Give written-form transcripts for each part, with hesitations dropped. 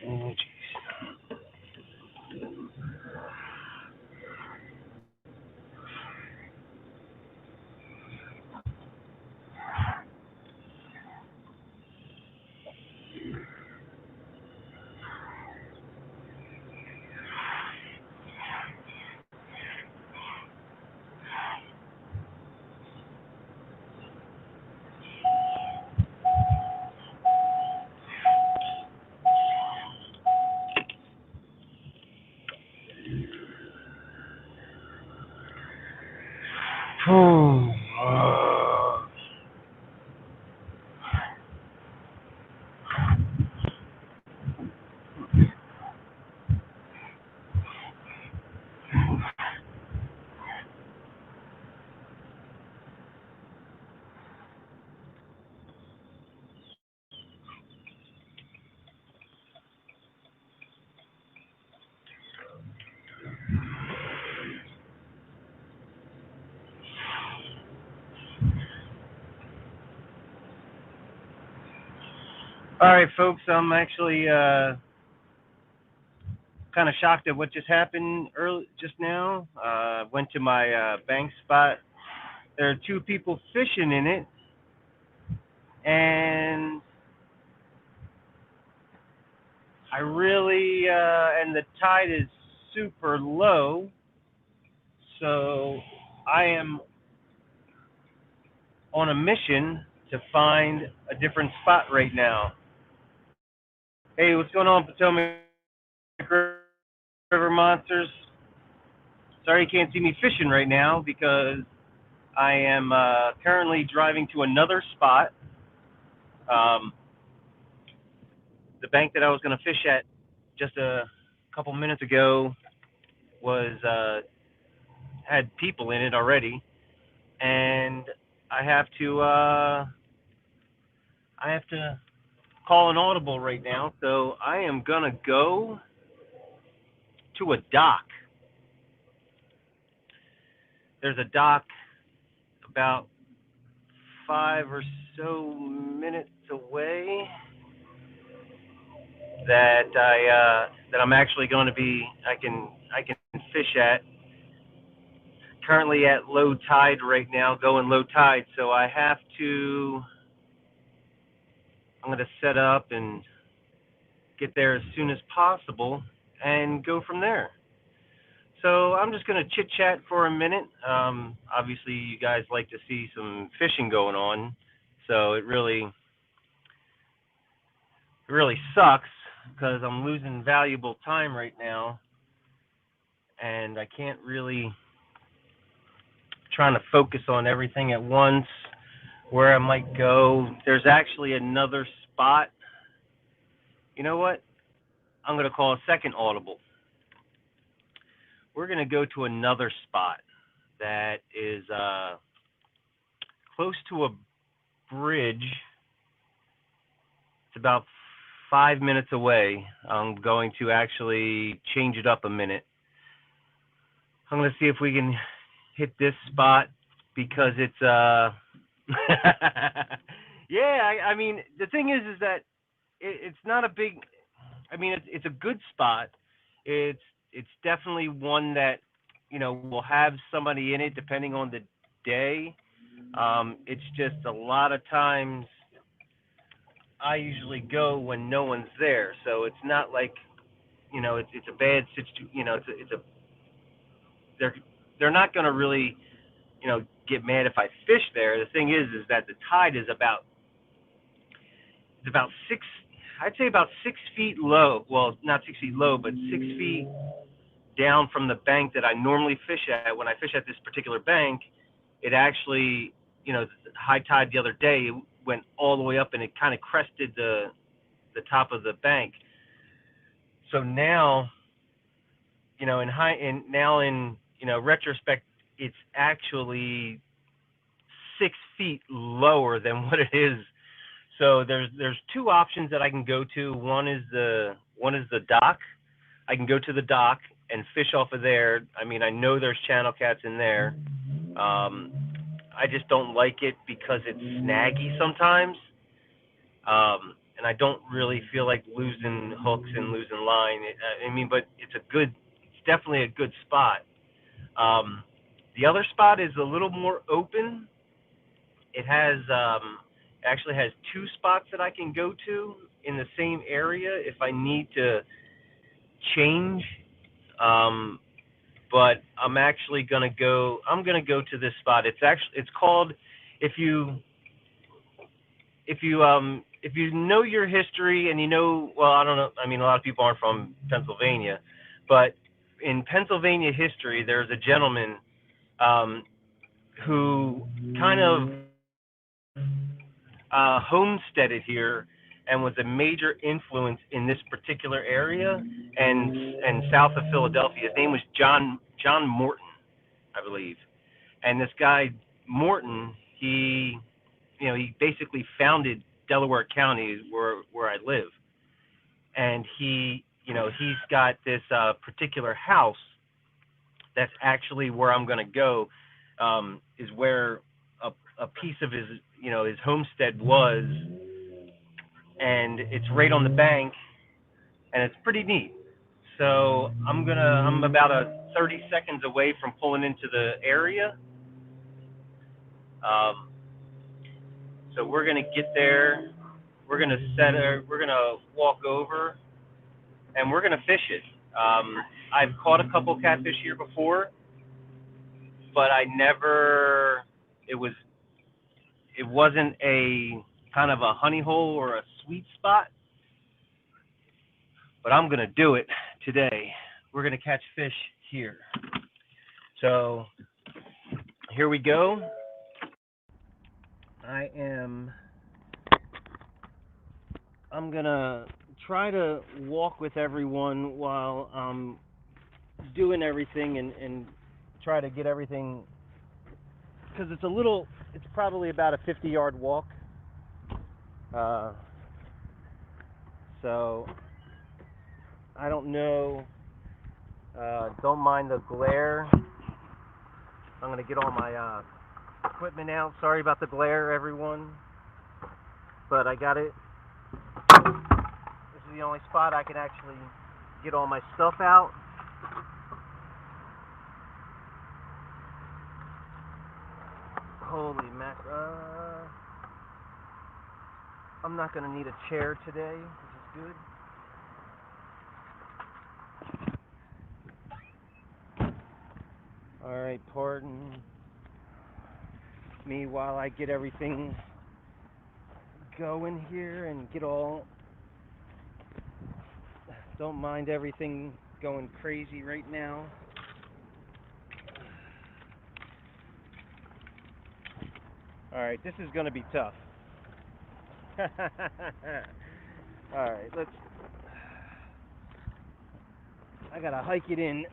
Oh, geez. All right, folks. I'm actually kind of shocked at what just happened just now. Went to my bank spot. There are two people fishing in it, and I really and the tide is super low, so I am on a mission to find a different spot right now. Hey, what's going on, Potomac River Monsters? Sorry you can't see me fishing right now because I am currently driving to another spot. Um, the bank that I was going to fish at just a couple minutes ago was had people in it already, and I have to uh, I have to call an audible right now. So I am gonna go to a dock. There's a dock about 5 or so minutes away that I'm actually going to be I can fish at. Currently at low tide right now, going low tide, so I'm going to set up and get there as soon as possible and go from there. So I'm just going to chit chat for a minute. Obviously, you guys like to see some fishing going on, so it really sucks because I'm losing valuable time right now, and I can't really trying to focus on everything at once. Where I might go, there's actually another spot. You know what? I'm going to call a second audible. We're going to go to another spot that is close to a bridge. It's about 5 minutes away. I'm going to actually change it up a minute. I'm going to see if we can hit this spot because it's yeah. I mean, the thing is that it's not a big. I mean, it's a good spot. It's it's definitely one that will have somebody in it depending on the day. It's just a lot of times I usually go when no one's there, so it's not like it's a bad situation. It's a they're they're not going to really get mad if I fish there. The thing is that the tide is about six. I'd say about 6 feet low. Well, not 6 feet low, but 6 feet down from the bank that I normally fish at. When I fish at this particular bank, it actually, high tide the other day, it went all the way up and it kind of crested the top of the bank. So now, in retrospect, it's actually 6 feet lower than what it is. So there's two options that I can go to. One is the dock. I can go to the dock and fish off of there. I mean, I know there's channel cats in there. I just don't like it because it's snaggy sometimes. and I don't really feel like losing hooks and losing line. I mean, but it's definitely a good spot. The other spot is a little more open. It has actually has two spots that I can go to in the same area if I need to change. Um, but I'm actually gonna go. I'm gonna go to this spot. It's called, if you if you know your history and you know, well, I don't know. I mean, a lot of people aren't from Pennsylvania, but in Pennsylvania history, there's a gentleman um, who kind of homesteaded here and was a major influence in this particular area and south of Philadelphia. His name was John Morton, I believe. And this guy Morton, he basically founded Delaware County where I live. And he's got this particular house that's actually where I'm going to go, is where a piece of his homestead was, and it's right on the bank, and it's pretty neat. So I'm about 30 seconds away from pulling into the area. Um, so we're gonna get there. We're gonna walk over, and we're gonna fish it. I've caught a couple catfish here before, but I never. It was. It wasn't a kind of a honey hole or a sweet spot, but I'm gonna do it today. We're gonna catch fish here. So here we go. I'm gonna try to walk with everyone while I'm doing everything and try to get everything, because it's probably about a 50-yard walk. Uh, so I don't know. Don't mind the glare. I'm gonna get all my equipment out. Sorry about the glare, everyone. But I got it. This is the only spot I can actually get all my stuff out. Holy mac! I'm not gonna need a chair today, which is good. All right, pardon me while I get everything going here and get all. Don't mind everything going crazy right now. All right, this is gonna be tough. All right, I gotta hike it in.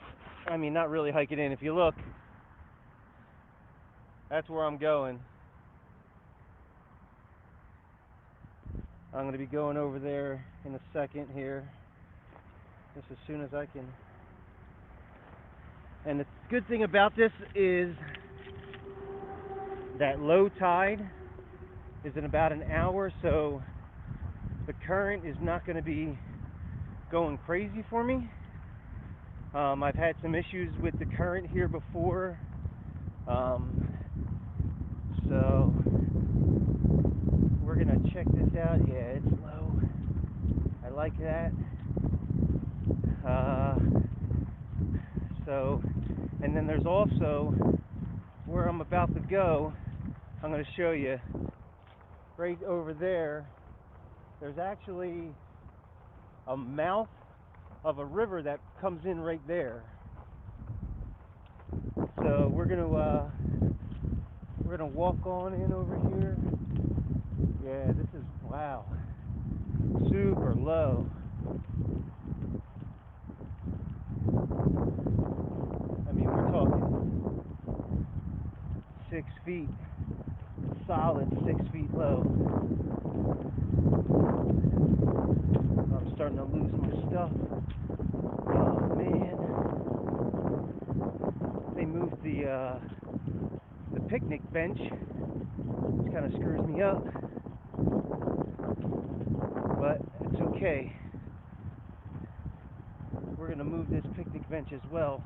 I mean, not really hike it in. If you look, that's where I'm going. I'm going to be going over there in a second here, just as soon as I can. And the good thing about this is that low tide is in about an hour, so the current is not going to be going crazy for me. I've had some issues with the current here before, so we're gonna check this out. Yeah, it's low. I like that. And then there's also where I'm about to go. I'm gonna show you right over there. There's actually a mouth of a river that comes in right there. So we're gonna walk on in over here. Yeah, this is, wow, super low. I mean, we're talking 6 feet, solid 6 feet low. I'm starting to lose my stuff. Oh man, they moved the picnic bench, which kind of screws me up. but it's okay. We're gonna move this picnic bench as well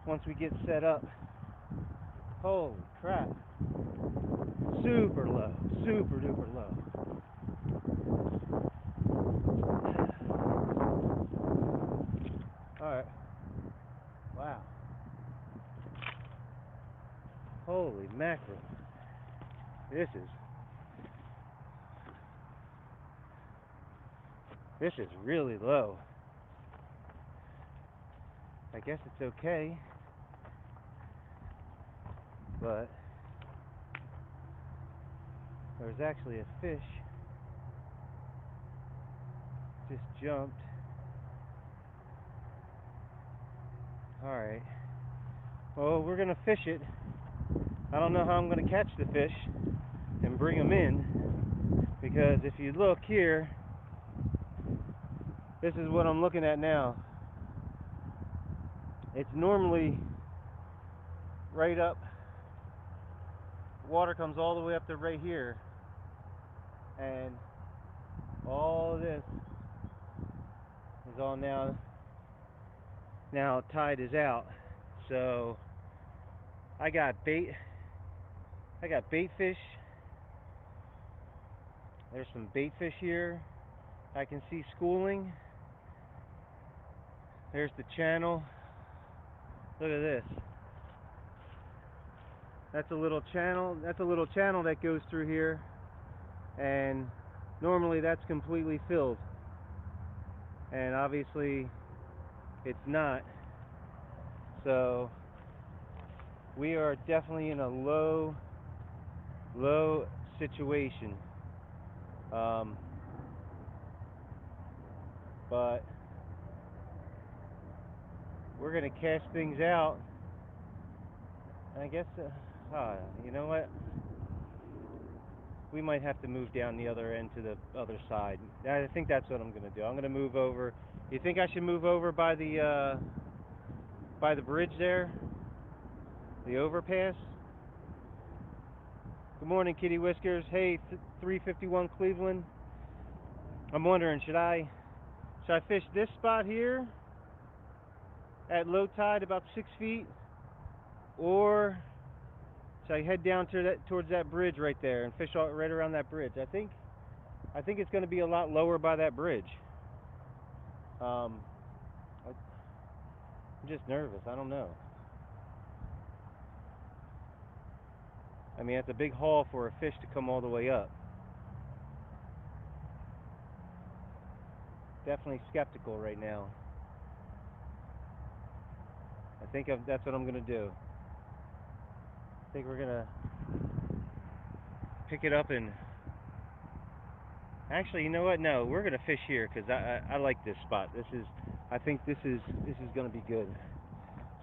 once we get set up. Holy crap. Super low, super duper low. Alright. Wow. Holy mackerel. This is really low. I guess it's okay, but there's actually a fish just jumped. Alright. Well, we're gonna fish it. I don't know how I'm gonna catch the fish and bring them in, because if you look here, this is what I'm looking at now. It's normally right up, water comes all the way up to right here, and all this is all now tide is out. So I got bait fish. There's some bait fish here. I can see schooling. There's the channel. Look at this. That's a little channel. That's a little channel that goes through here, and normally that's completely filled, and obviously it's not. So we are definitely in a low situation. But we're gonna cast things out. And I guess, you know what? We might have to move down the other end to the other side. I think that's what I'm gonna do. I'm gonna move over. You think I should move over by the bridge there? The overpass? Good morning, Kitty Whiskers. Hey, 351 Cleveland. I'm wondering, should I fish this spot here at low tide, about 6 feet, or should I head down to towards that bridge right there and fish right around that bridge? I think it's going to be a lot lower by that bridge. I'm just nervous. I don't know. I mean, it's a big haul for a fish to come all the way up. Definitely skeptical right now. I think that's what I'm going to do. I think we're going to pick it up and... Actually, you know what? No, we're going to fish here because I like this spot. I think this is going to be good.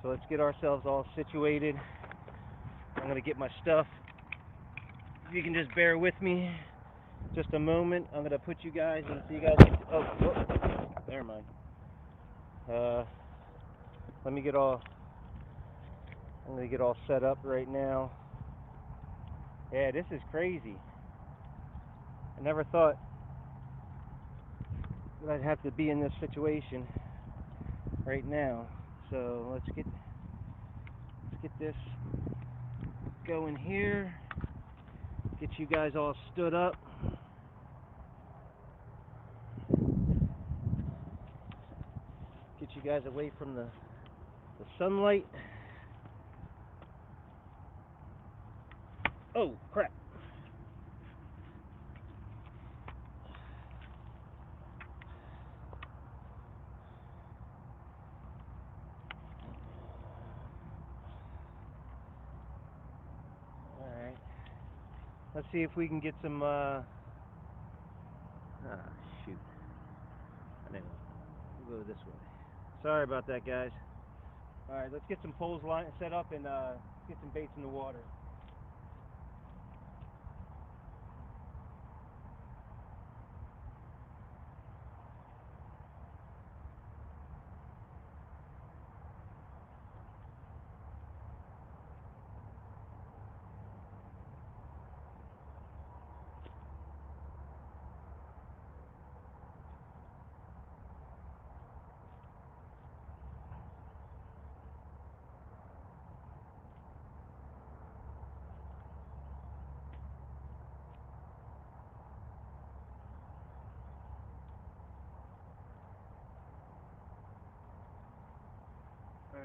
So let's get ourselves all situated. I'm going to get my stuff. If you can just bear with me just a moment, I'm going to put you guys and so you guys can... Oh, never mind. Let me get all... I'm going to get all set up right now. Yeah, this is crazy. I never thought that I'd have to be in this situation right now. So let's get this going here. Get you guys all stood up. Get you guys away from the sunlight. Oh, crap. Alright. Let's see if we can get some, shoot. Anyway, we'll go this way. Sorry about that, guys. Alright, let's get some poles set up and get some baits in the water.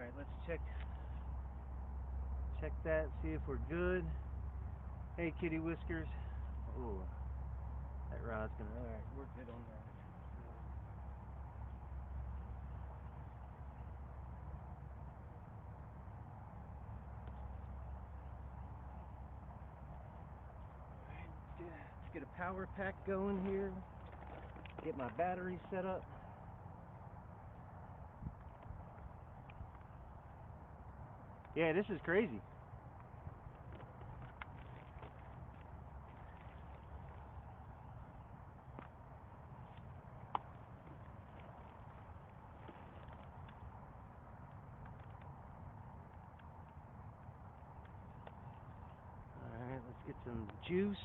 Alright, let's check that, see if we're good. Hey, kitty whiskers. Oh, that rod's gonna. Alright, we're good on that. Let's get a power pack going here. Get my battery set up. Yeah, this is crazy. Alright, let's get some juice.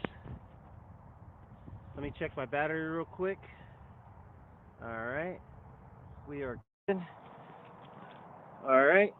Let me check my battery real quick. Alright, we are good. Alright.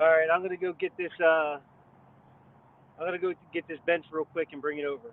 Alright, I'm gonna go get this bench real quick and bring it over.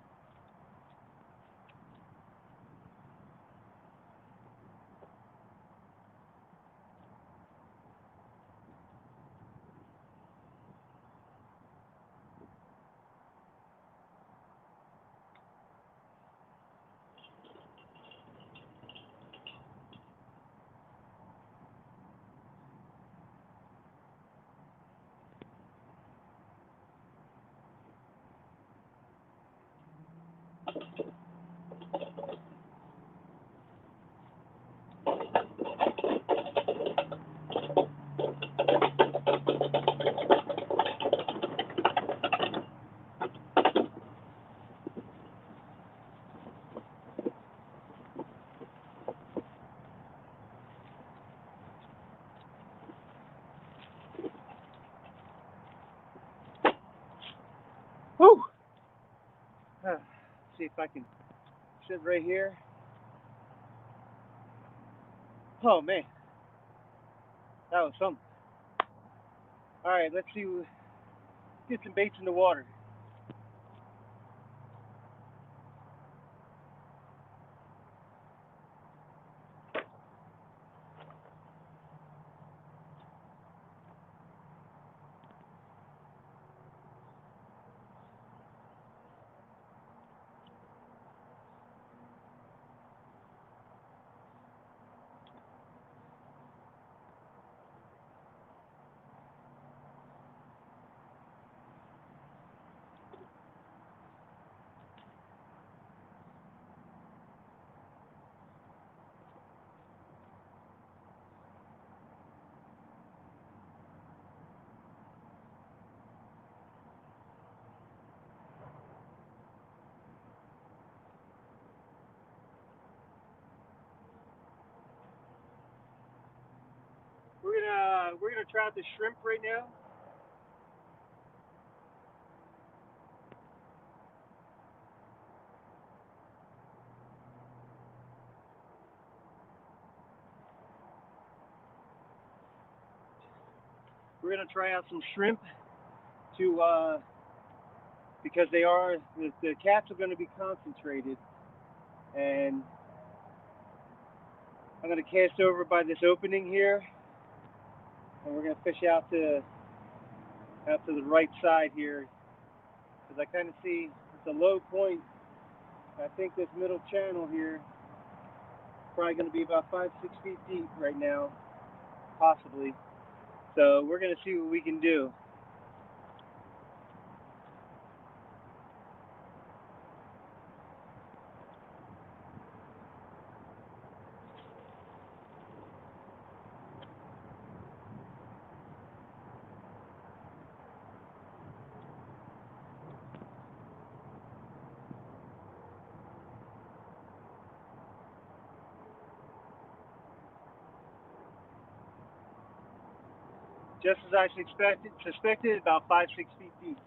Whew! See if I can sit right here. Oh man, that was something. Alright, let's see. Get some baits in the water. We're gonna try out the shrimp right now. We're gonna try out some shrimp to because the cats are gonna be concentrated, and I'm gonna cast over by this opening here, and we're gonna fish out to the right side here, because I kind of see it's a low point. I think this middle channel here is probably going to be about 5-6 feet deep right now, possibly. So we're going to see what we can do. Just as I suspected, about 5, 6 feet deep.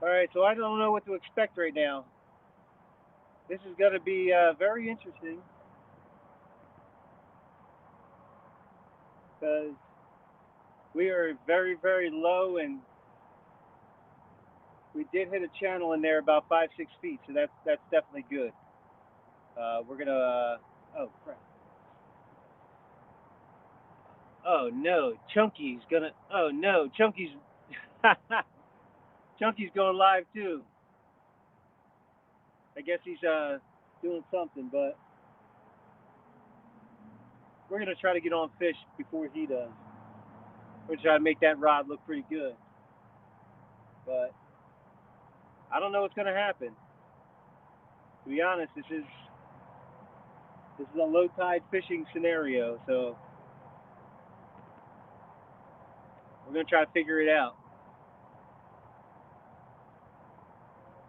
All right, so I don't know what to expect right now. This is going to be very interesting because we are very, very low, and we did hit a channel in there about 5, 6 feet, so that's definitely good. We're gonna. Oh crap! Oh no, Chunky's gonna. Oh no, Chunky's. Chunky's going live too. I guess he's doing something, but we're gonna try to get on fish before he does. We're gonna try to make that rod look pretty good, but I don't know what's gonna happen. To be honest, this is a low tide fishing scenario, so we're gonna try to figure it out.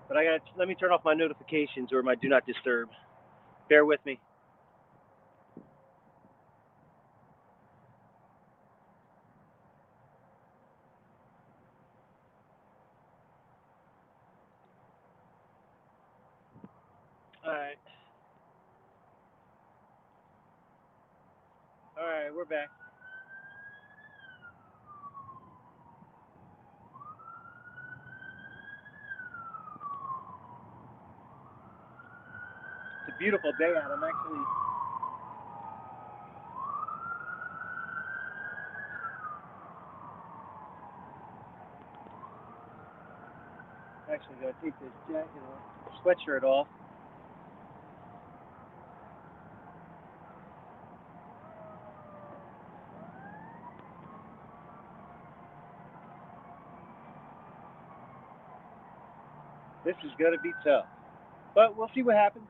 But let me turn off my notifications or my do not disturb. Bear with me. All right. All right, we're back. It's a beautiful day out. I'm actually gonna take this jacket off, sweatshirt off. This is gonna be tough, but we'll see what happens.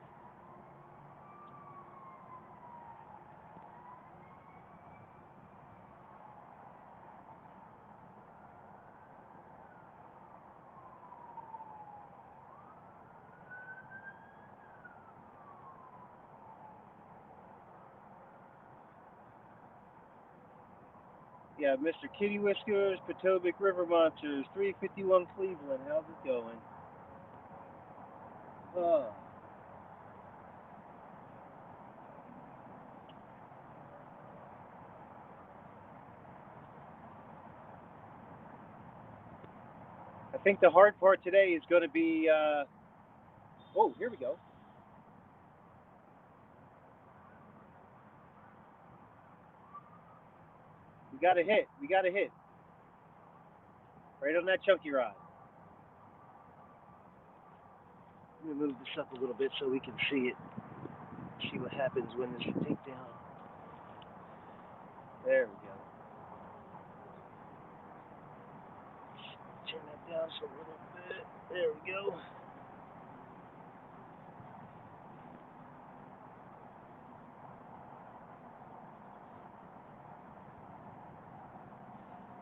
Yeah, Mr. Kitty Whiskers, Potomac River Monsters, 351 Cleveland. How's it going? Oh, I think the hard part today is going to be. Oh, here we go. We got a hit. We got a hit. Right on that chunky rod. Let me move this up a little bit so we can see it. See what happens when this take down. There we go. Turn that down just a little bit. There we go.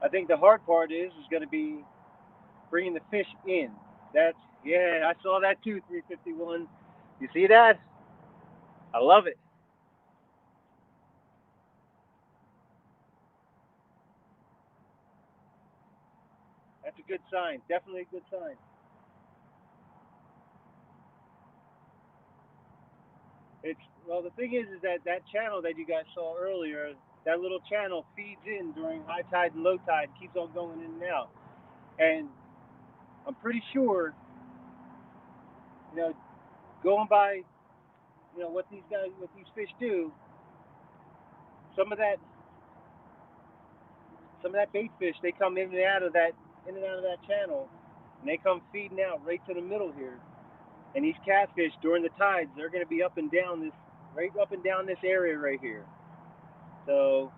I think the hard part is going to be bringing the fish in. I saw that too, 351. You see that? I love it. That's a good sign. Definitely a good sign. It's well, the thing is that channel that you guys saw earlier, that little channel feeds in during high tide and low tide, keeps on going in and out. And I'm pretty sure, you know, going by, what these fish do, some of that, some of that bait fish, they come in and out of that channel, and they come feeding out right to the middle here. And these catfish during the tides, they're going to be up and down this, right up and down this area right here. So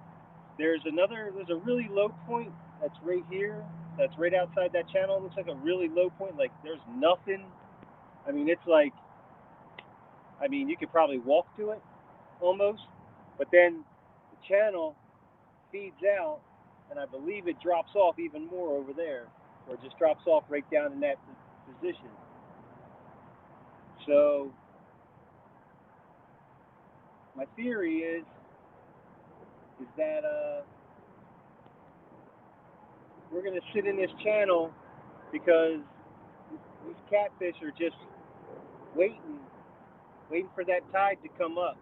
there's a really low point that's right here, that's right outside that channel. It looks like a really low point. Like there's nothing. I mean, it's like, I mean, you could probably walk to it almost, but then the channel feeds out, and I believe it drops off even more over there, or it just drops off right down in that position. So my theory is that we're going to sit in this channel because these catfish are just waiting, waiting for that tide to come up,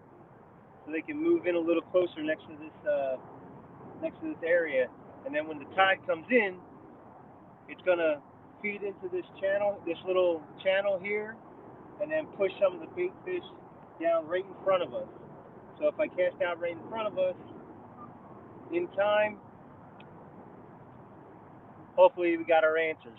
so they can move in a little closer next to this area. And then when the tide comes in, it's going to feed into this channel, this little channel here, and then push some of the bait fish down right in front of us. So if I cast out right in front of us in time, hopefully we got our answers.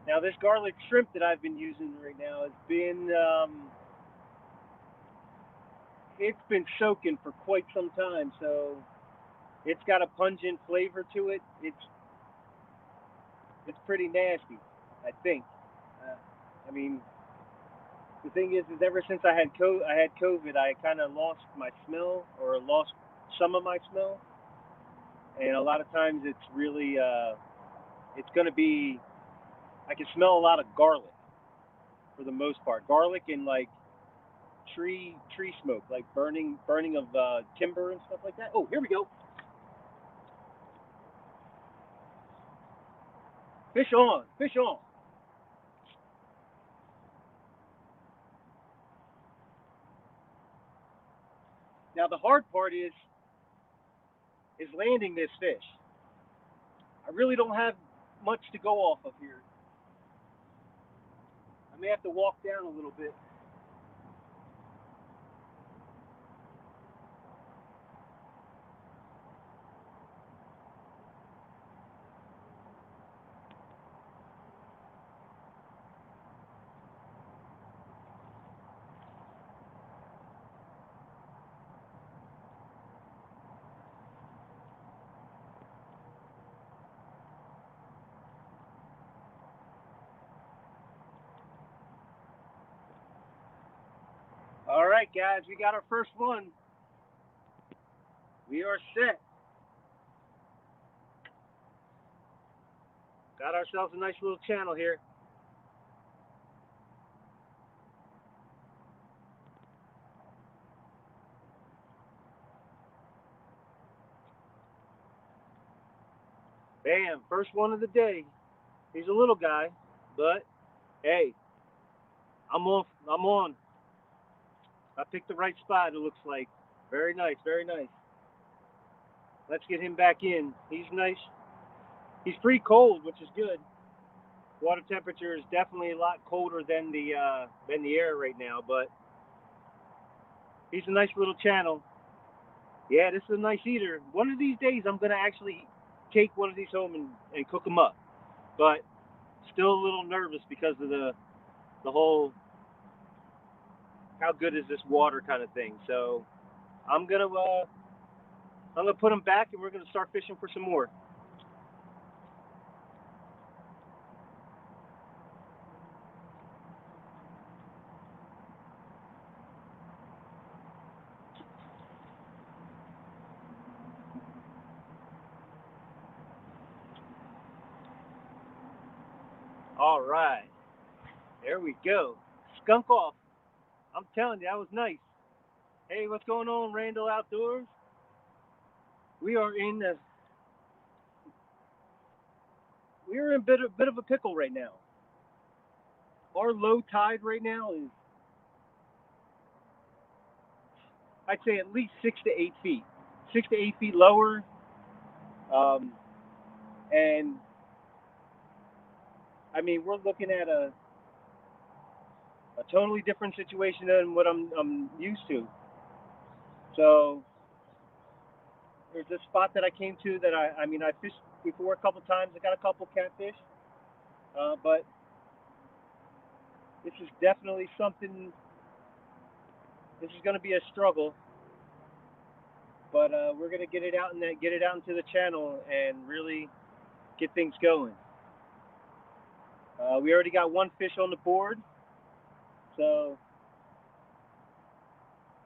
Now this garlic shrimp that I've been using right now has been it's been soaking for quite some time, so it's got a pungent flavor to it. It's pretty nasty, I think. Uh, I mean, the thing is ever since I had COVID, I kind of lost my smell or lost some of my smell, and a lot of times it's really it's going to be I can smell a lot of garlic for the most part, garlic and like tree smoke, like burning of timber and stuff like that. Oh, here we go. Fish on, fish on. Now the hard part is landing this fish. I really don't have much to go off of here. I may have to walk down a little bit. All right, guys, we got our first one. We are set. Got ourselves a nice little channel here. Bam, first one of the day. He's a little guy, but hey, I'm on. I'm on. I picked the right spot. It looks like very nice, very nice. Let's get him back in. He's nice. He's pretty cold, which is good. Water temperature is definitely a lot colder than the air right now, but he's a nice little channel. Yeah, this is a nice eater. One of these days, I'm gonna actually take one of these home and cook them up, but still a little nervous because of the whole how good is this water kind of thing. So I'm gonna uh, I'm gonna put them back and we're gonna start fishing for some more. All right, there we go. Skunk off. I'm telling you, that was nice. Hey, what's going on, Randall Outdoors? We are in the we are in bit of a pickle right now. Our low tide right now is I'd say at least 6 to 8 feet, 6 to 8 feet lower, um, and I mean we're looking at a totally different situation than what I'm used to. So there's this spot that I came to that I mean I fished before a couple times. I got a couple catfish, but this is definitely something. This is going to be a struggle, but we're going to get it out and get it out into the channel and really get things going. We already got one fish on the board, so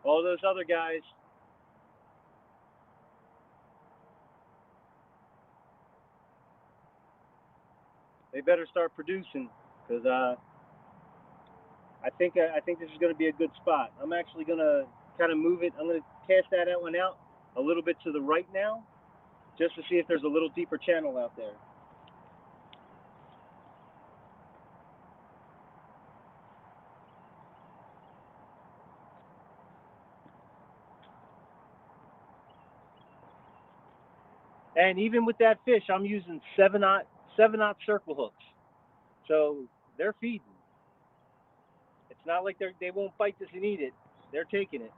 all those other guys, they better start producing because I think this is going to be a good spot. I'm actually going to kind of move it. I'm going to cast that one out a little bit to the right now, just to see if there's a little deeper channel out there. And even with that fish, I'm using 7/0 circle hooks, so they're feeding. It's not like they won't bite this and eat it. They're taking it.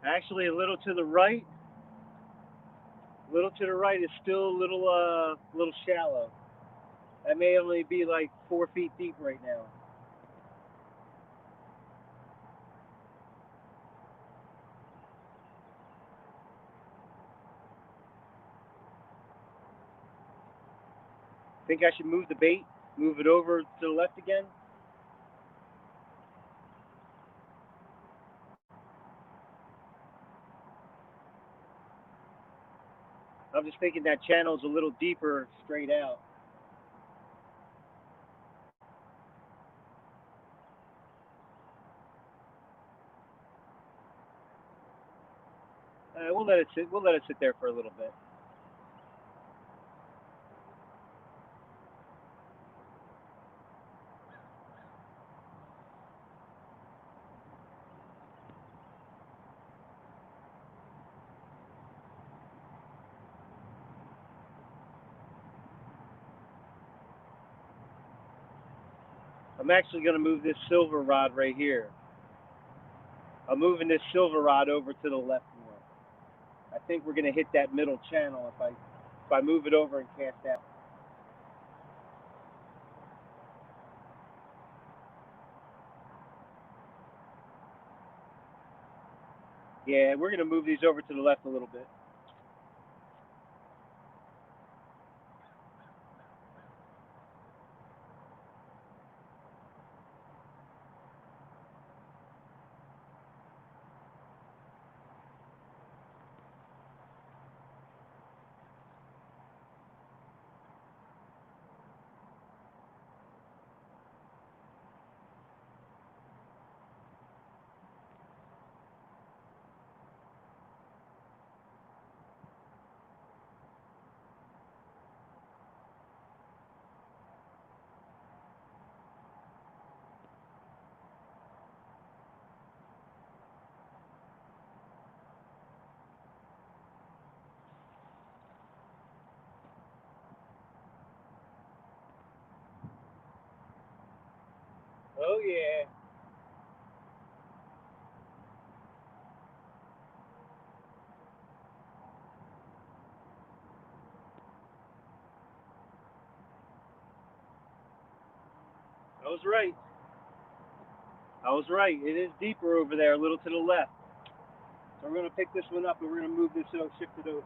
Actually, a little to the right. A little to the right is still a little shallow. That may only be like 4 feet deep right now. Think I should move the bait, move it over to the left again? I'm just thinking that channel's a little deeper straight out. We'll let it sit. We'll let it sit there for a little bit. I'm actually going to move this silver rod right here. I'm moving this silver rod over to the left more. I think we're going to hit that middle channel if I move it over and cast out. Yeah, we're going to move these over to the left a little bit. Oh yeah. I was right. I was right. It is deeper over there, a little to the left. So we're going to pick this one up and we're going to move this so shift it over.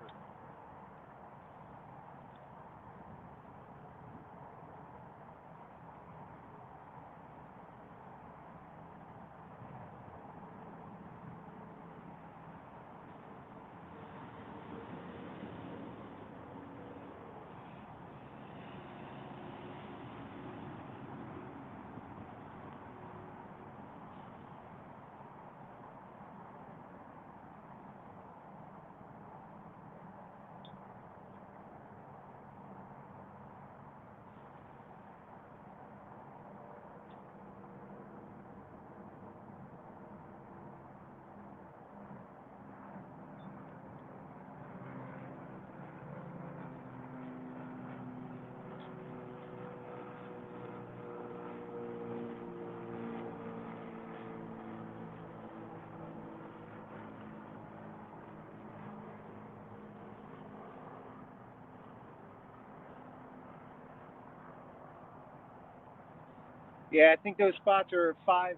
Yeah, I think those spots are 5.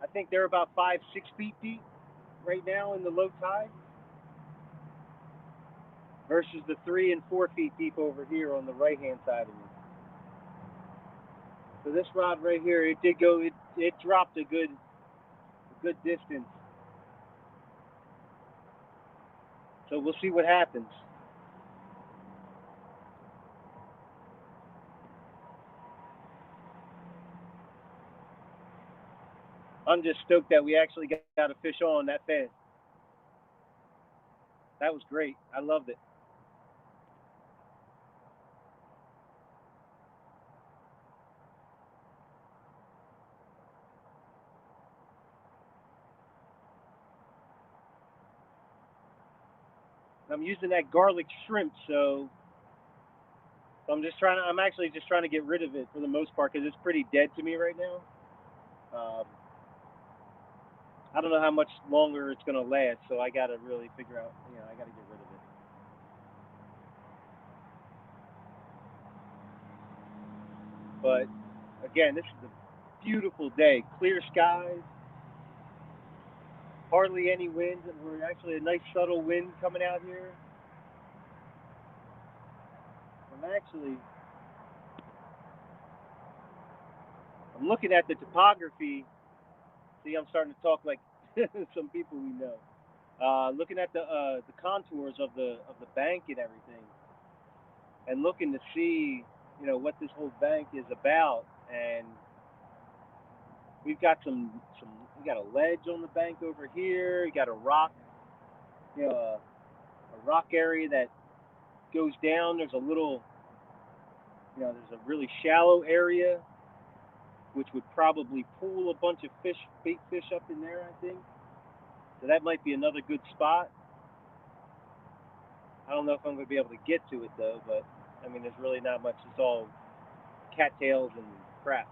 I think they're about 5, 6 feet deep right now in the low tide versus the 3 and 4 feet deep over here on the right hand side of me. So this rod right here, it did go. It dropped a good distance. So we'll see what happens. I'm just stoked that we actually got a fish on that fast. That was great. I loved it. I'm using that garlic shrimp, so I'm actually just trying to get rid of it for the most part because it's pretty dead to me right now. I don't know how much longer it's gonna last, so I gotta really figure out. I gotta get rid of it. But again, this is a beautiful day, clear skies, hardly any wind. We're actually a nice subtle wind coming out here. I'm looking at the topography. See, I'm starting to talk like some people we know. Looking at the contours of the bank and everything, and looking to see what this whole bank is about. And we've got we got a ledge on the bank over here. We got a rock, a rock area that goes down. There's there's a really shallow area which would probably pool a bunch of bait fish up in there, I think. So that might be another good spot. I don't know if I'm going to be able to get to it though, but I mean, there's really not much. It's all cattails and crap.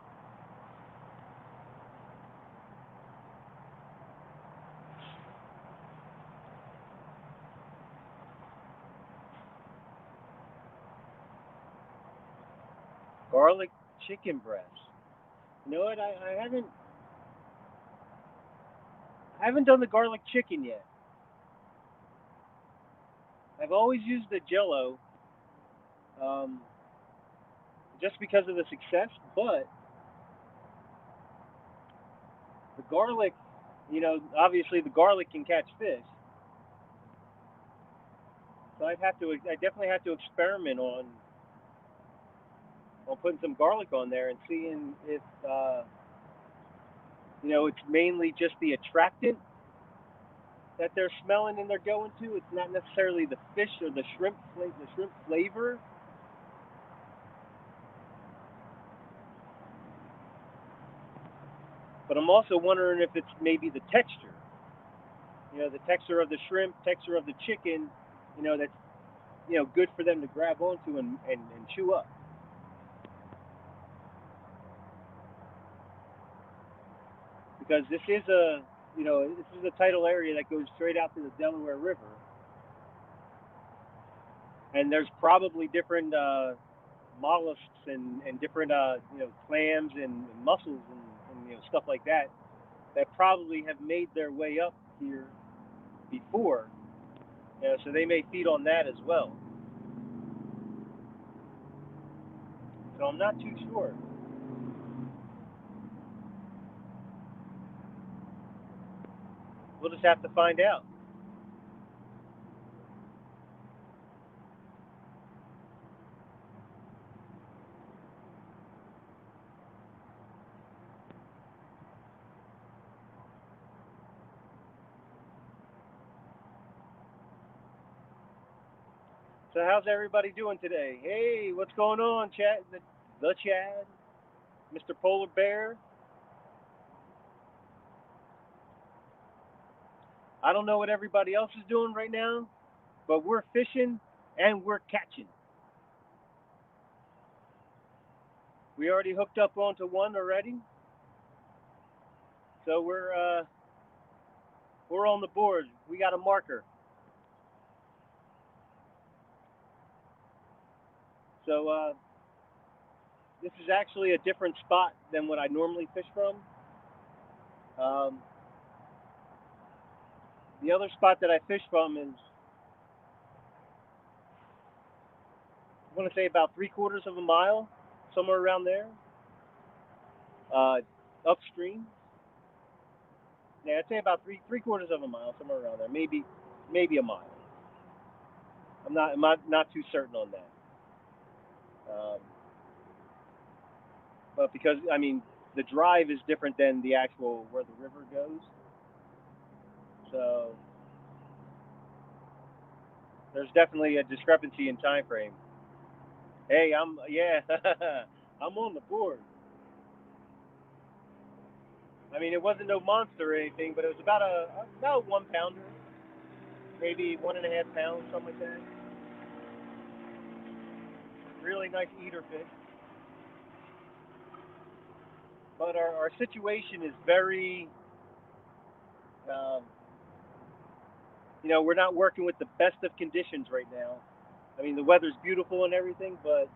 Garlic chicken breast. You know what? I haven't done the garlic chicken yet. I've always used the Jello, um, just because of the success. But the garlic, obviously the garlic can catch fish. So I definitely have to experiment on putting some garlic on there and seeing if, it's mainly just the attractant that they're smelling and they're going to. It's not necessarily the fish or the shrimp flavor. But I'm also wondering if it's maybe the texture. The texture of the shrimp, texture of the chicken. That's good for them to grab onto and chew up. Because this is a tidal area that goes straight out to the Delaware River, and there's probably different mollusks and different clams and mussels stuff like that, that probably have made their way up here before. So they may feed on that as well. So I'm not too sure. We'll just have to find out. So how's everybody doing today? Hey, what's going on, Chad? The Chad, Mr. Polar Bear. I don't know what everybody else is doing right now, but we're fishing and we're catching. We already hooked up onto one already, so we're on the board. We got a marker. So this is actually a different spot than what I normally fish from. The other spot that I fish from is, I want to say, about 3/4 of a mile, somewhere around there, upstream. Yeah, I'd say about three quarters of a mile, somewhere around there, maybe a mile. I'm not too certain on that. But because the drive is different than the actual where the river goes, so there's definitely a discrepancy in time frame. Hey, I'm on the board. It wasn't no monster or anything, but it was about 1 pounder, maybe 1.5 pounds, something like that. Really nice eater fish. But our situation is very, um, we're not working with the best of conditions right now. The weather's beautiful and everything, but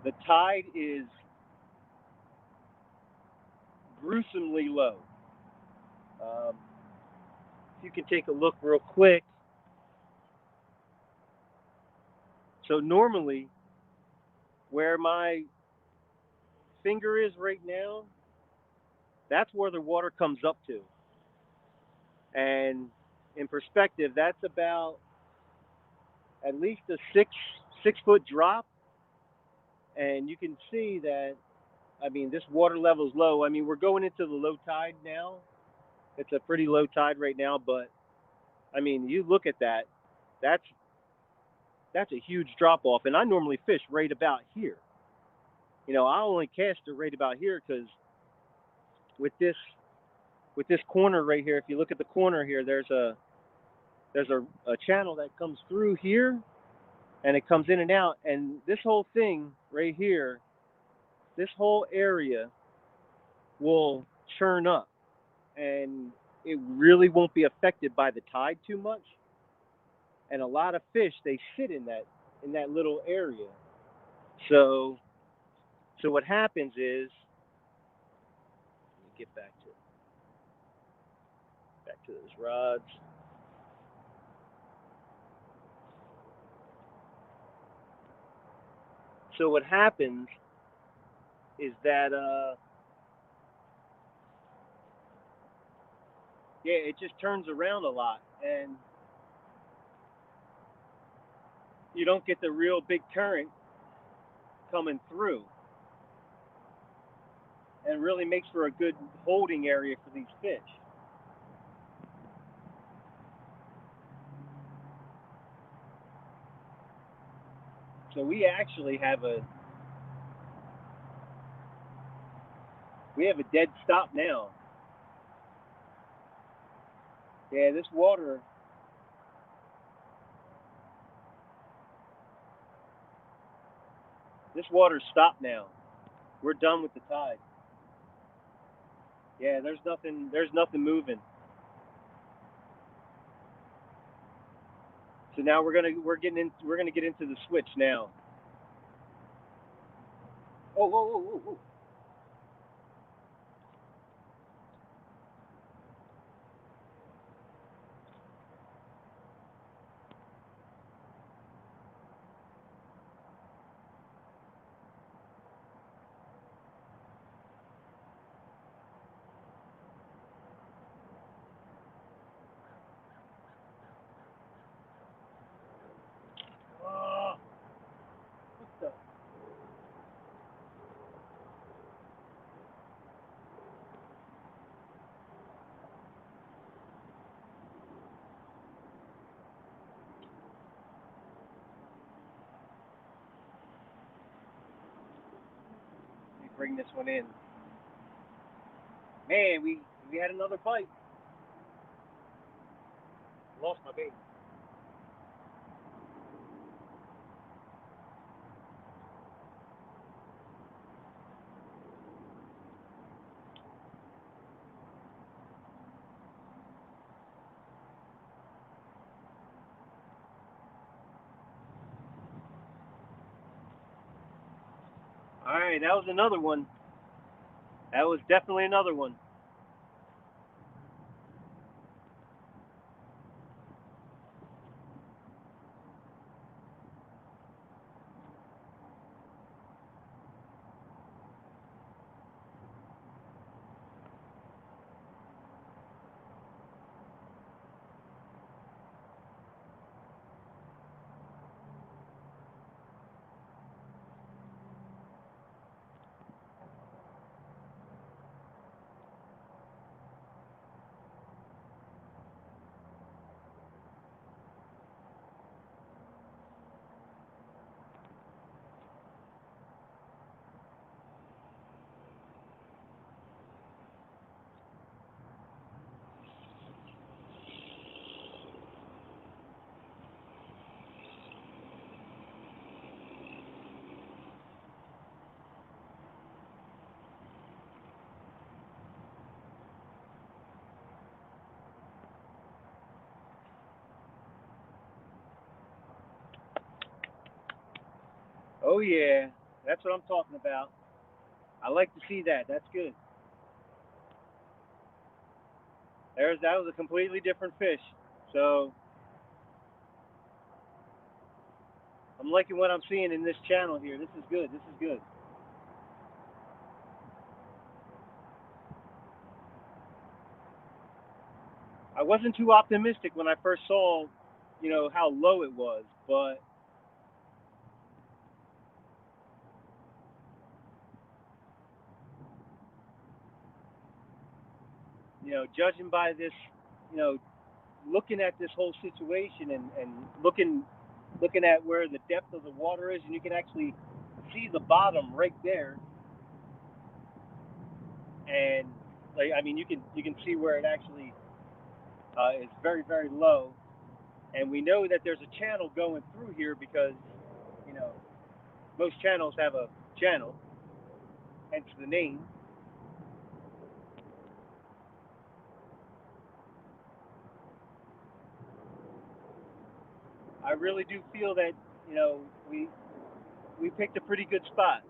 the tide is gruesomely low. Um, if you can take a look real quick. So normally, where my finger is right now, that's where the water comes up to. And in perspective, that's about at least a 6 foot drop. And you can see that, this water level is low. We're going into the low tide now. It's a pretty low tide right now, but you look at that, that's that's a huge drop off. And I normally fish right about here. I only cast it right about here because with this corner right here, if you look at the corner here, there's a channel that comes through here, and it comes in and out, and this whole thing right here, this whole area will churn up, and it really won't be affected by the tide too much. And a lot of fish, they sit in that little area. So what happens is, let me get back to those rods. So what happens is that it just turns around a lot, and you don't get the real big current coming through, and really makes for a good holding area for these fish. So we have a dead stop now. Yeah, this water stopped now. We're done with the tide. Yeah, there's nothing moving. So now we're gonna get into the switch now. Oh, whoa, whoa, whoa, whoa. bring this one in. Man, we had another bite. Lost my bait. All right, that was another one. That was definitely another one. Oh yeah, that's what I'm talking about. I like to see that. That's good. That was a completely different fish. So I'm liking what I'm seeing in this channel here. This is good. This is good. I wasn't too optimistic when I first saw, how low it was, but judging by this, you know, looking at this whole situation and looking at where the depth of the water is, and you can actually see the bottom right there, and like I mean, you can see where it actually is very very low, and we know that there's a channel going through here because you know most channels have a channel, hence the name. I really do feel that you know we we picked a pretty good spot.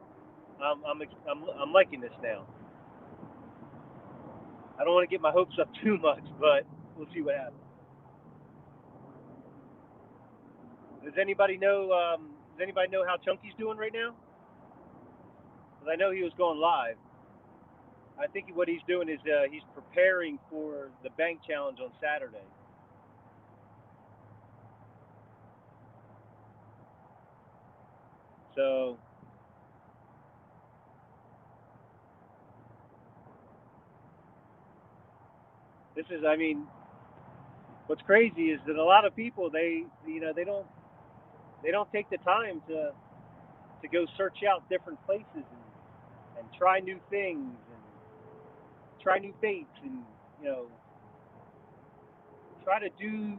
I'm liking this now. I don't want to get my hopes up too much, but we'll see what happens. Does anybody know? Does anybody know how Chunky's doing right now? Because I know he was going live. I think what he's doing is he's preparing for the bank challenge on Saturday. So this is, I mean, what's crazy is that a lot of people they don't take the time to go search out different places and try new things and try new baits and you know try to do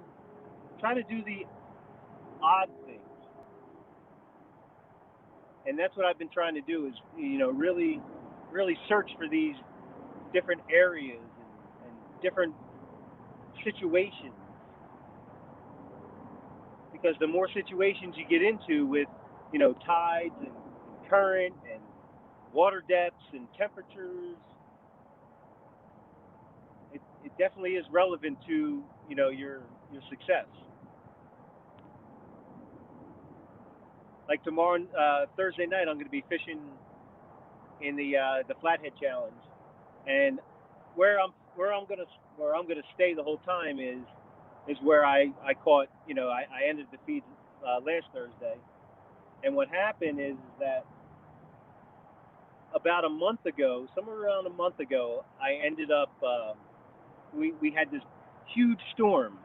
try to do the odd things. And that's what I've been trying to do is really search for these different areas and different situations because the more situations you get into with tides and current and water depths and temperatures, it definitely is relevant to your success. Like tomorrow, Thursday night, I'm going to be fishing in the Flathead Challenge, and where I'm gonna stay the whole time is where I caught I ended the feed last Thursday, and what happened is that about a month ago, somewhere around a month ago, I ended up we had this huge storm.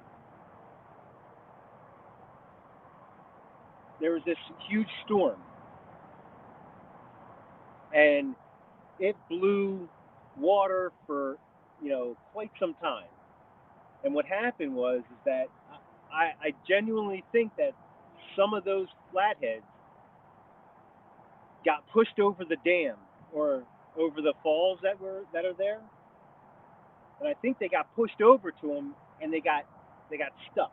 There was this huge storm, and it blew water for quite some time. And what happened was is that I genuinely think that some of those flatheads got pushed over the dam or over the falls that are there, and I think they got pushed over to them and they got stuck.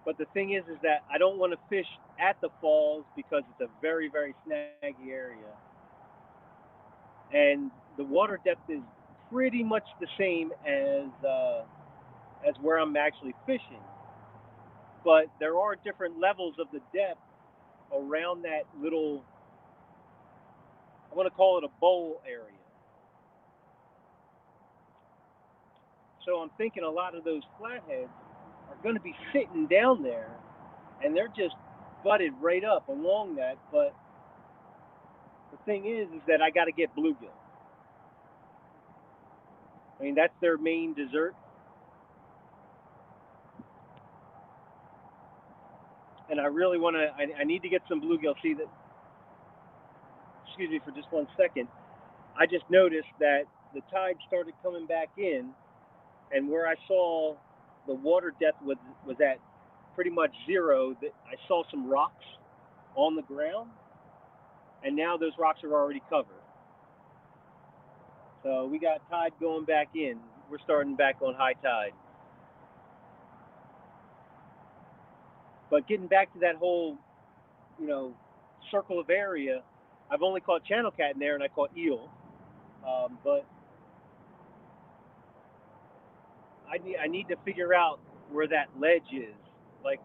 But the thing is that I don't want to fish at the falls because it's a very very snaggy area, and the water depth is pretty much the same as where I'm actually fishing. But there are different levels of the depth around that little, I want to call it a bowl area. So I'm thinking a lot of those flatheads are going to be sitting down there, and they're just butted right up along that. But the thing is that I got to get bluegill. I mean, that's their main dessert, and I really want to. I need to get some bluegill. See that? Excuse me for just 1 second. I just noticed that the tide started coming back in, and where I saw the water depth was at pretty much zero. That I saw some rocks on the ground, and now those rocks are already covered. So we got tide going back in. We're starting back on high tide. But getting back to that whole, you know, circle of area, I've only caught channel cat in there, and I caught eel. But I need to figure out where that ledge is. Like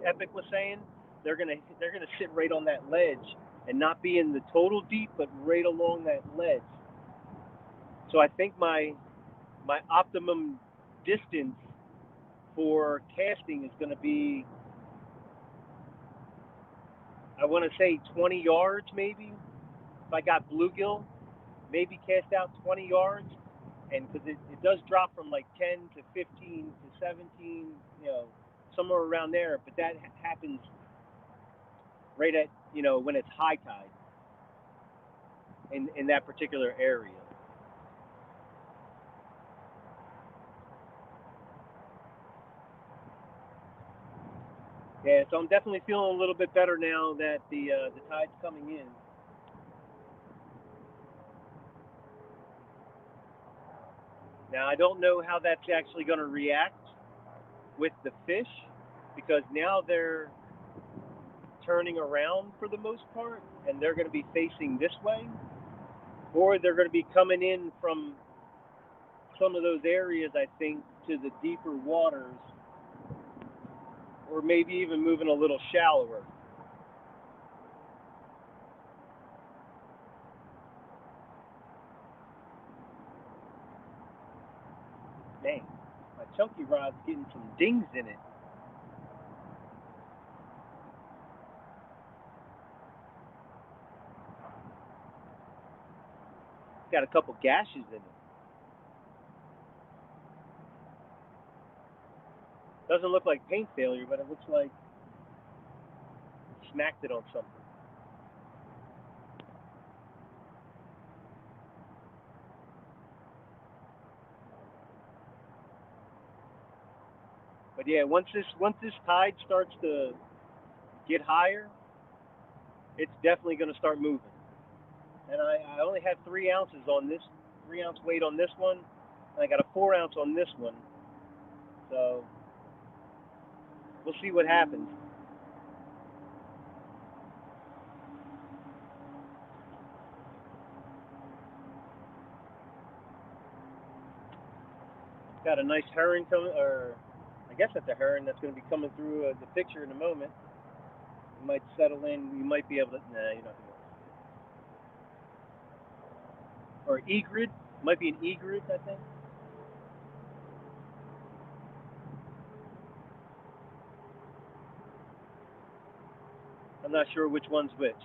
Epic was saying, they're gonna sit right on that ledge and not be in the total deep, but right along that ledge. So I think my optimum distance for casting is going to be, I want to say 20 yards maybe. If I got bluegill, maybe cast out 20 yards, and because it does drop from like 10 to 15 to 17, somewhere around there. But that happens right at when it's high tide in that particular area. Yeah, so I'm definitely feeling a little bit better now that the tide's coming in. Now I don't know how that's actually going to react with the fish because now they're turning around for the most part and they're going to be facing this way, or they're going to be coming in from some of those areas, I think, to the deeper waters, or maybe even moving a little shallower. Dang, my chunky rod's getting some dings in it. It's got a couple gashes in it. Doesn't look like paint failure, but it looks like smacked it on something. But yeah, once this tide starts to get higher, it's definitely going to start moving. And I only have 3 ounces on this, 3 ounce weight on this one, and I got a 4 ounce on this one. So we'll see what happens. Got a nice herring coming, or I guess that's a herring that's going to be coming through the picture in a moment. You might settle in. You might be able to. Nah, you're not going to. Or egret. Might be an egret, I think. I'm not sure which one's which.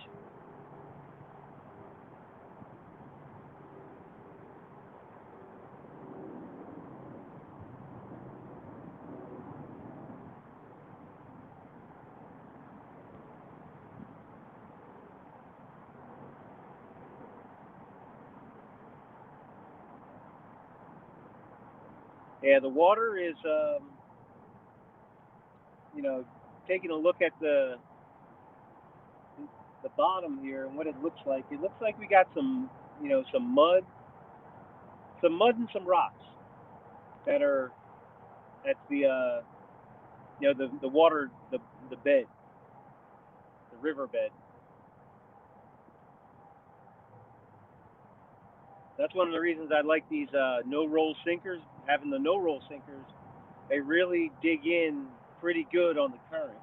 Yeah, the water is, taking a look at the bottom here and what it looks like. It looks like we got some mud and some rocks that are at the water, the bed, the river bed. That's one of the reasons I like these no roll sinkers. Having the no roll sinkers, they really dig in pretty good on the current.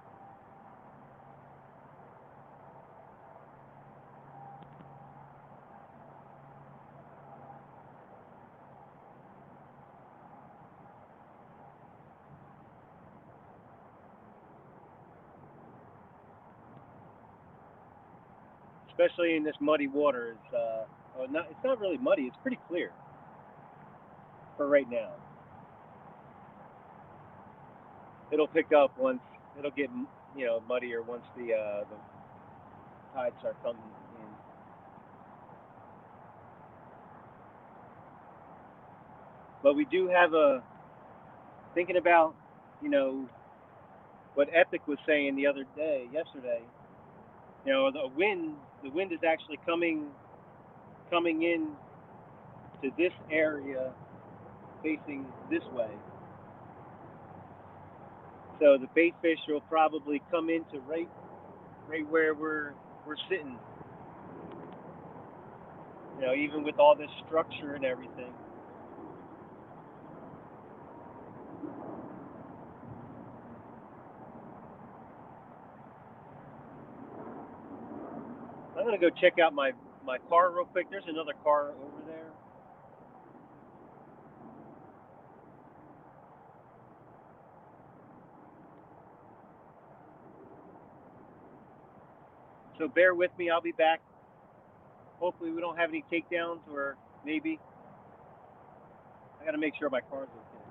Especially in this muddy water. It's not really muddy. It's pretty clear for right now. It'll pick up once it'll get muddier once the tides start coming in. But we do have a thinking about what Epic was saying yesterday. The wind is actually coming in to this area facing this way. So the bait fish will probably come into right where we're sitting. Even with all this structure and everything. I'm gonna go check out my car real quick. There's another car over there. So bear with me. I'll be back. Hopefully we don't have any takedowns, or maybe. I gotta make sure my car's okay.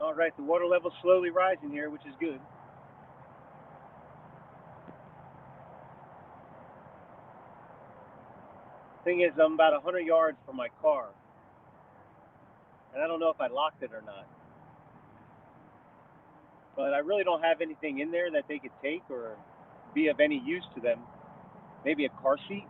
All right, the water level's slowly rising here, which is good. Thing is, I'm about 100 yards from my car, and I don't know if I locked it or not. But I really don't have anything in there that they could take or be of any use to them. Maybe a car seat.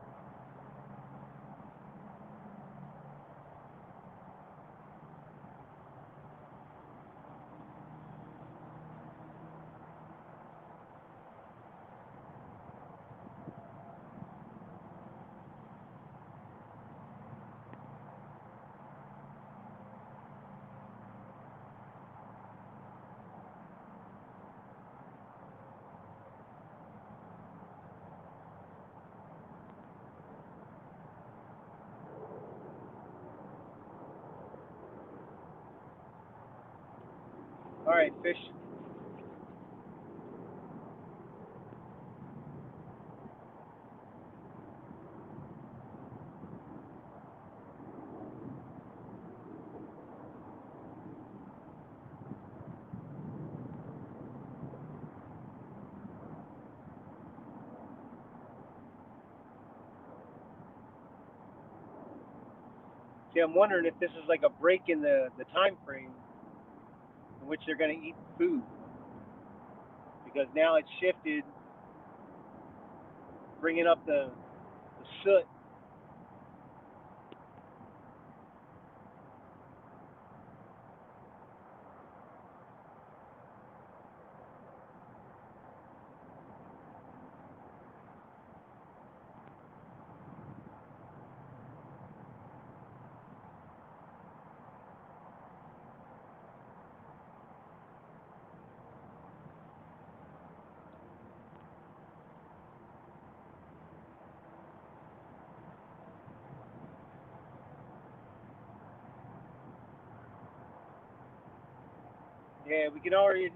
All right, fish. See, I'm wondering if this is like a break in the time frame in which they're going to eat food. Because now it's shifted, bringing up the soot. Yeah, we can already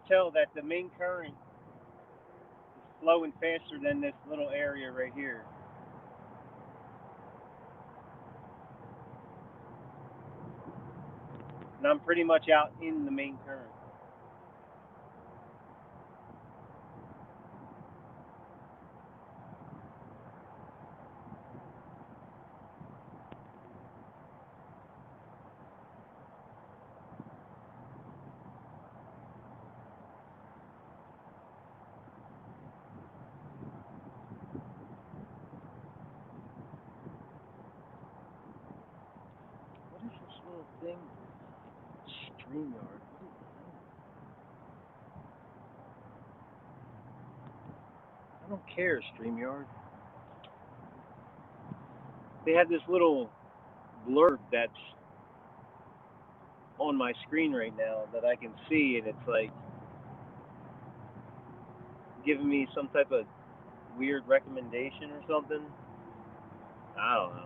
tell that the main current is flowing faster than this little area right here. And I'm pretty much out in the main current. What is this little thing? StreamYard. I don't care, StreamYard. They have this little blurb that's on my screen right now that I can see, and it's like giving me some type of weird recommendation or something. I don't know.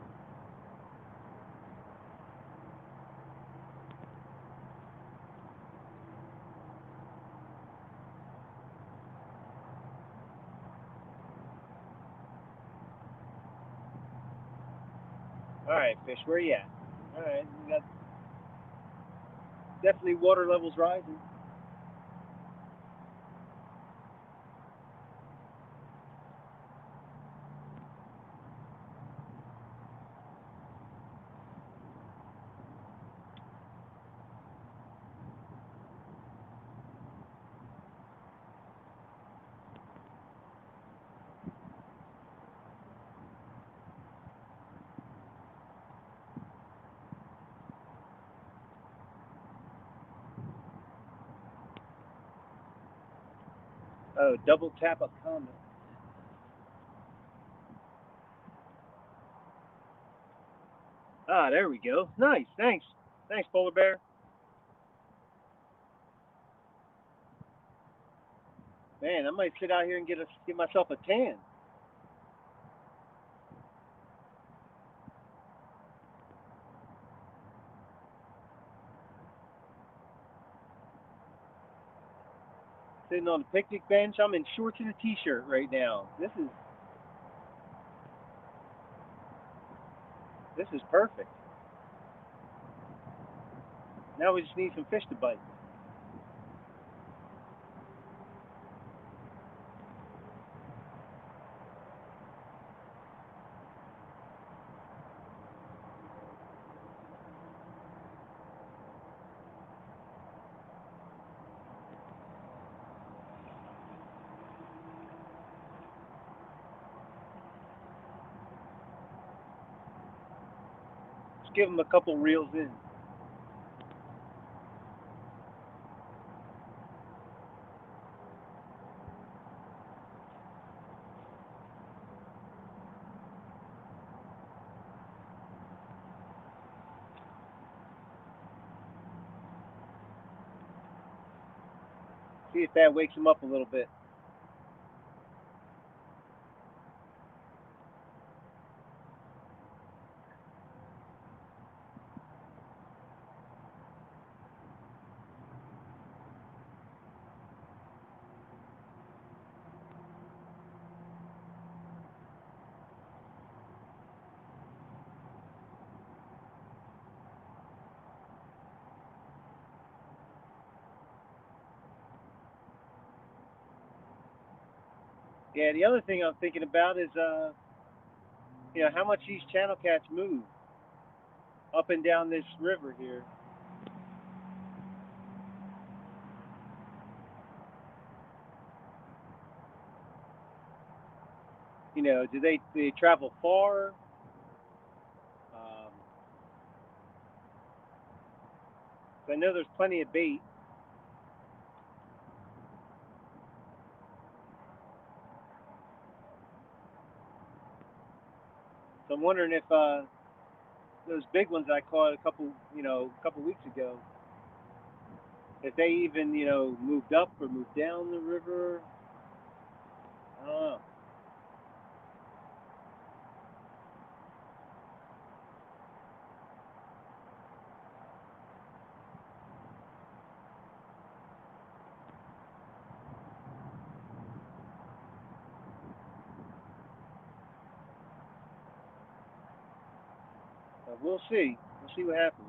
All right, fish, where you at? All right, we got definitely water levels rising. Oh, double tap a comment. Ah, there we go. Nice, thanks. Thanks, Polar Bear. Man, I might sit out here and get myself a tan. Sitting on the picnic bench. I'm in shorts and a t-shirt right now. This is perfect. Now we just need some fish to bite. give them a couple reels in. See if that wakes them up a little bit. Yeah, the other thing I'm thinking about is, how much these channel cats move up and down this river here. Do they travel far? Um, I know there's plenty of bait. So I'm wondering if those big ones I caught a couple weeks ago, if they even, moved up or moved down the river. I don't know. But we'll see. We'll see what happens.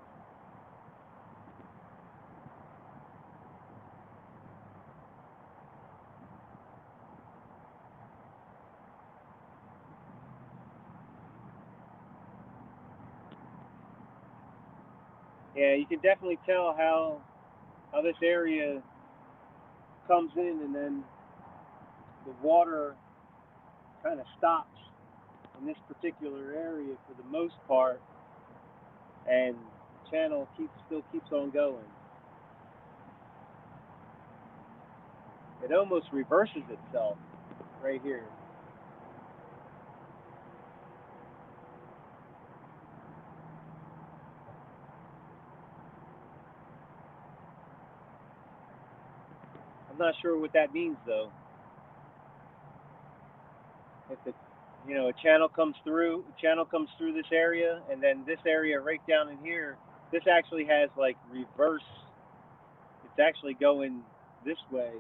Yeah, you can definitely tell how this area comes in, and then the water kind of stops in this particular area for the most part, and the channel still keeps on going. It almost reverses itself right here. I'm not sure what that means though. If the channel comes through this area, and then this area right down in here, this actually has like reverse. It's actually going this way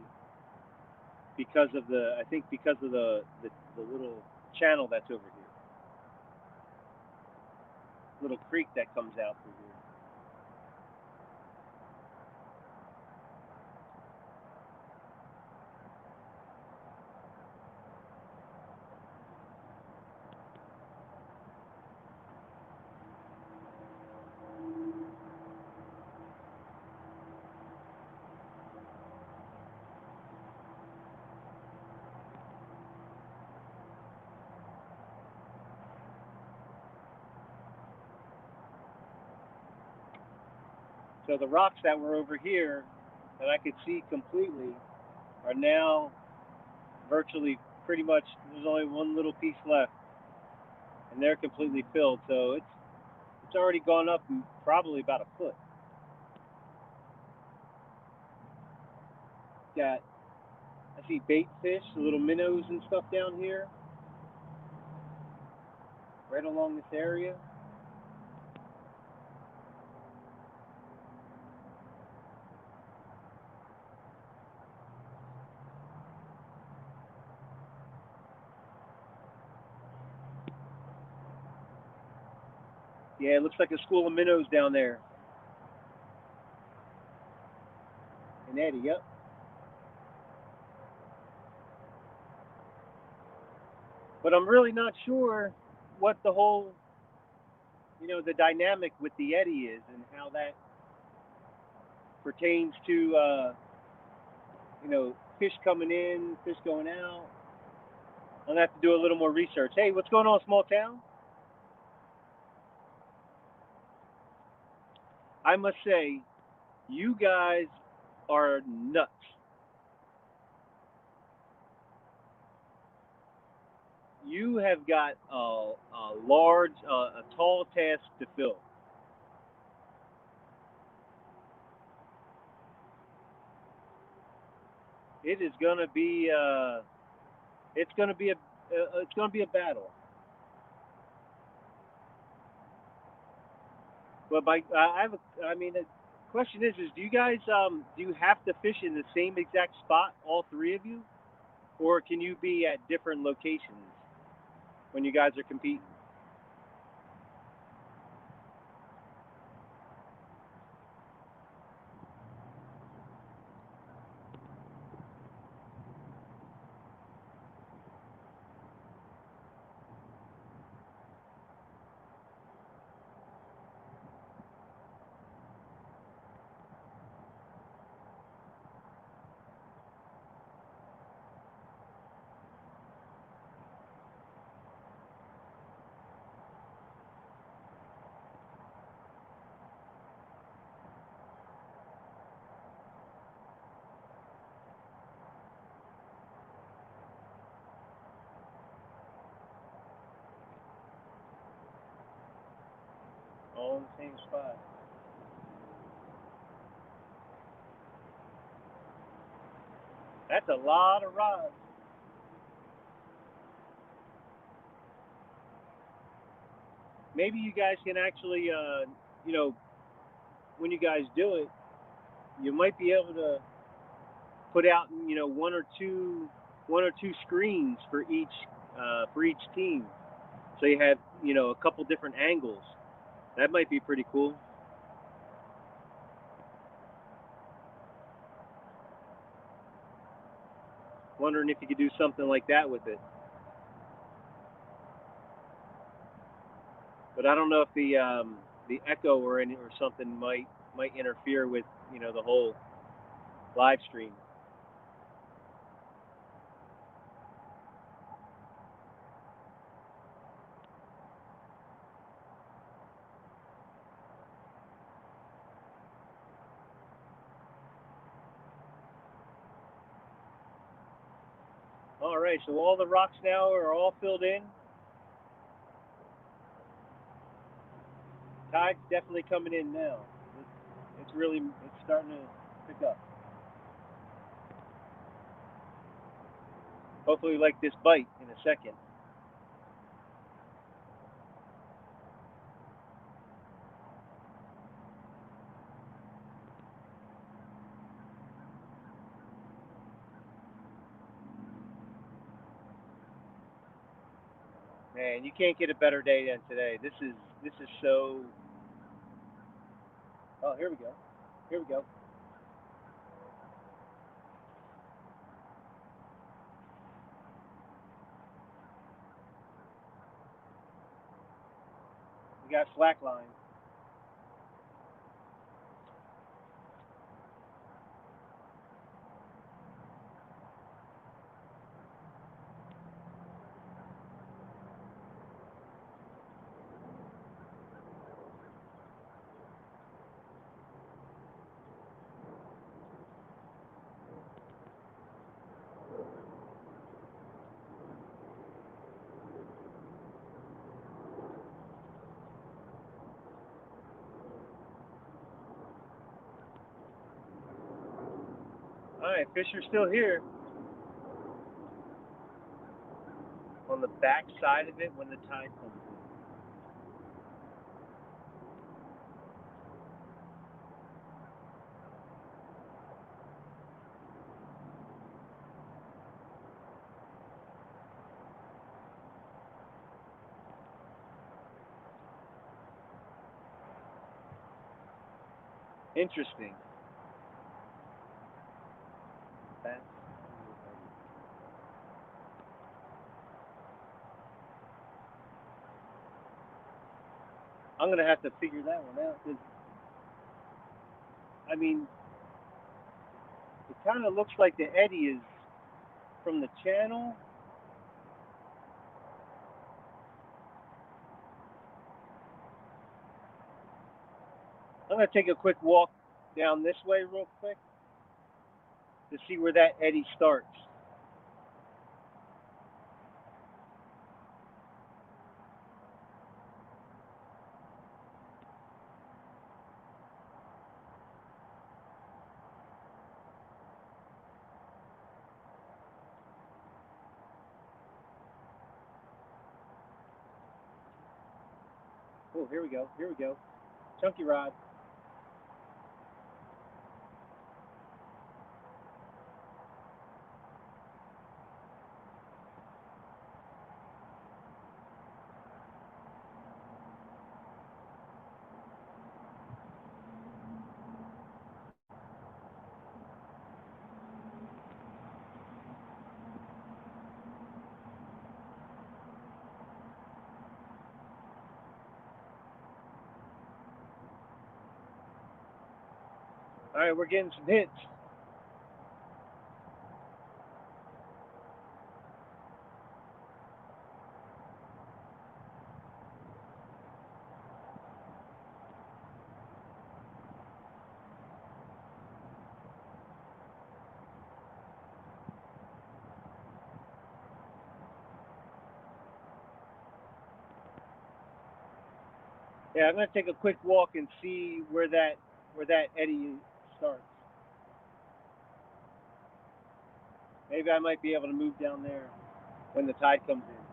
because of the little channel that's over here, little creek that comes out through here. So the rocks that were over here that I could see completely are now virtually pretty much, there's only one little piece left, and they're completely filled. So it's already gone up probably about a foot. Got I see bait fish, the little minnows and stuff down here, right along this area. Yeah, it looks like a school of minnows down there. And Eddie, yep. But I'm really not sure what the whole, the dynamic with the Eddie is, and how that pertains to, fish coming in, fish going out. I'm gonna have to do a little more research. Hey, what's going on, small town? I must say, you guys are nuts. You have got a tall task to fill. It is going to be, it's going to be it's going to be a battle. But I have I mean, the question is, do you guys, do you have to fish in the same exact spot, all three of you, or can you be at different locations when you guys are competing? All in the same spot. That's a lot of rods. Maybe you guys can actually, you know, when you guys do it, you might be able to put out, one or two screens for each team, so you have, a couple different angles. That might be pretty cool. Wondering if you could do something like that with it. But I don't know if the echo or something might interfere with, the whole live stream. All right, so all the rocks now are all filled in. Tide's definitely coming in now. It's starting to pick up. Hopefully, like this bite in a second. Man, you can't get a better day than today. This is so. Oh, here we go. Here we go. We got slack line. All right, fish are still here on the back side of it when the tide comes in. Interesting. That's, I'm gonna have to figure that one out because I mean, it kind of looks like the eddy is from the channel. I'm going to take a quick walk down this way real quick to see where that eddy starts. Oh, here we go. Here we go. Chunky rod. All right, we're getting some hits. Yeah, I'm going to take a quick walk and see where that eddy starts. Maybe I might be able to move down there when the tide comes in.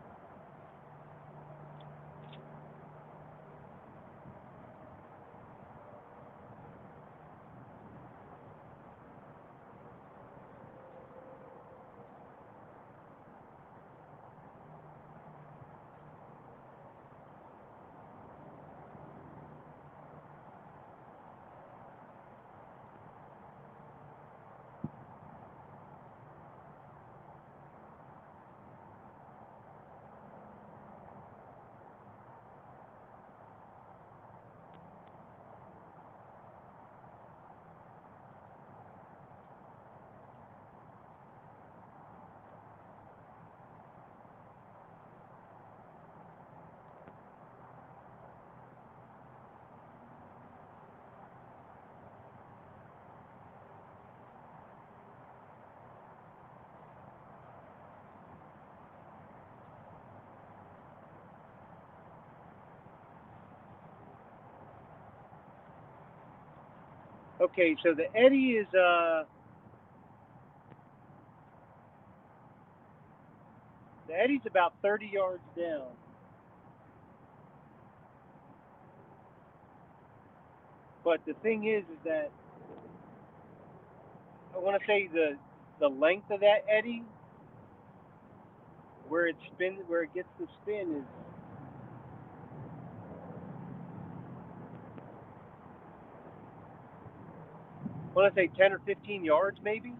Okay, so the eddy is the eddy's about 30 yards down. But the thing is that I want to say the length of that eddy, where it gets the spin is I want to say 10 or 15 yards maybe.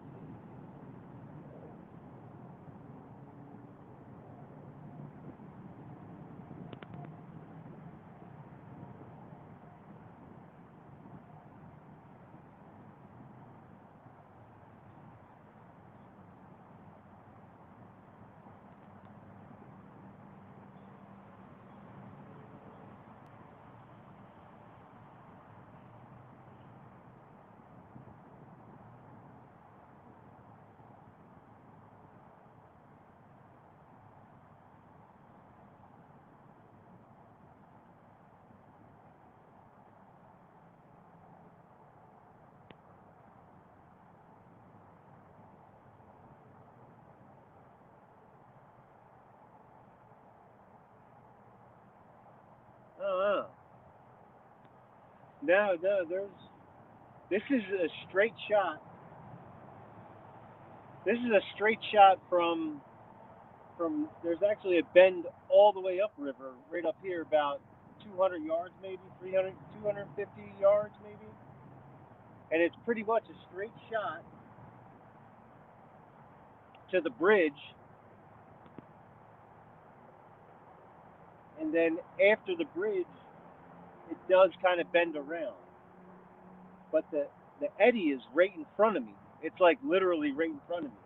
Oh, no, this is a straight shot. This is a straight shot there's actually a bend all the way upriver, right up here, about 200 yards maybe, 300, 250 yards maybe. And it's pretty much a straight shot to the bridge. And then after the bridge, it does kind of bend around. But the eddy is right in front of me. It's like literally right in front of me.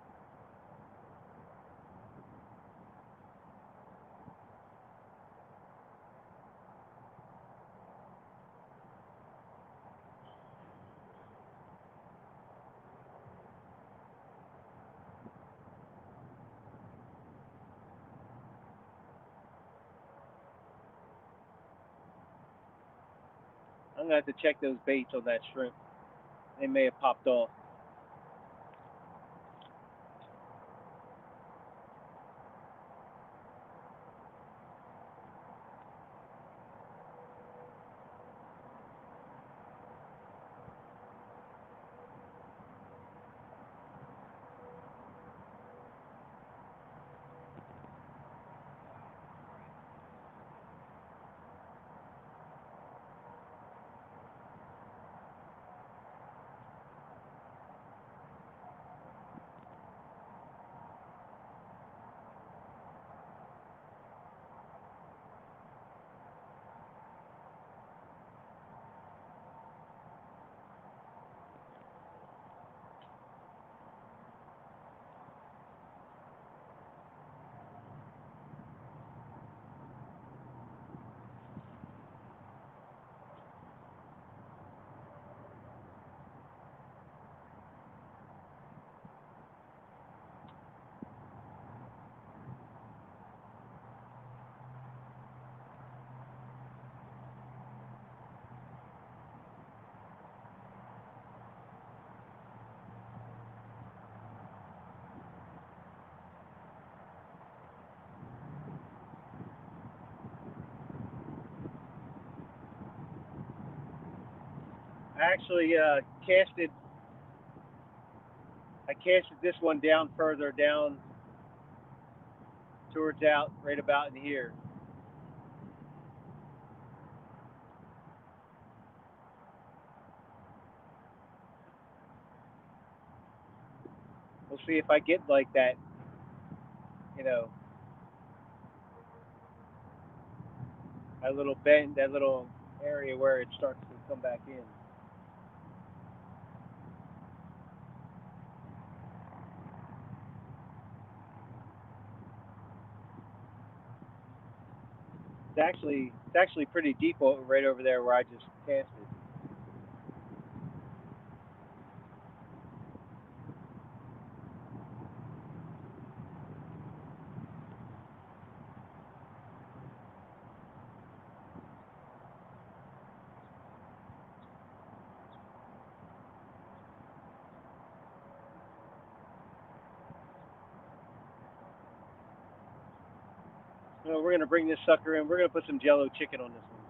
I'm gonna have to check those baits on that shrimp. They may have popped off. I actually casted. I casted this one down further down towards out right about in here. We'll see if I get like that, you know, that little bend, that little area where it starts to come back in. It's actually pretty deep right over there where I just casted. So we're gonna bring this sucker in. We're gonna put some Jello chicken on this one.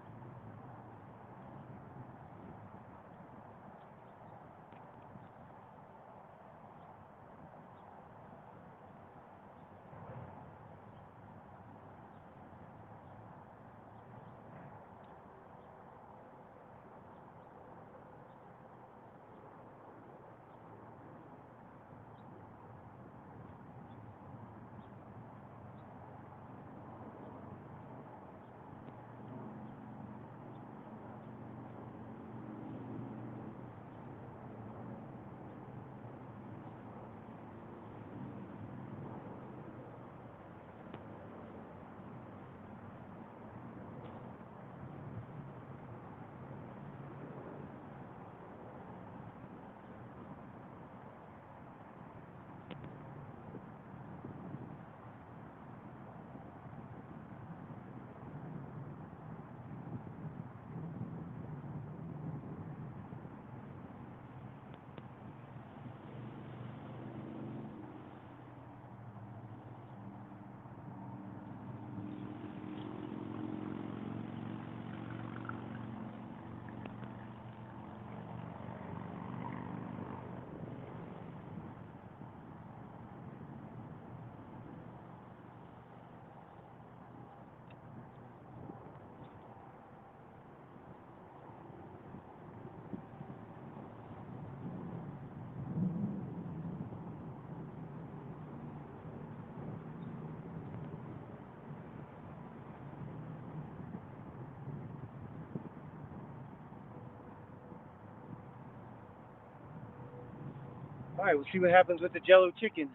All right, we'll see what happens with the Jello chicken.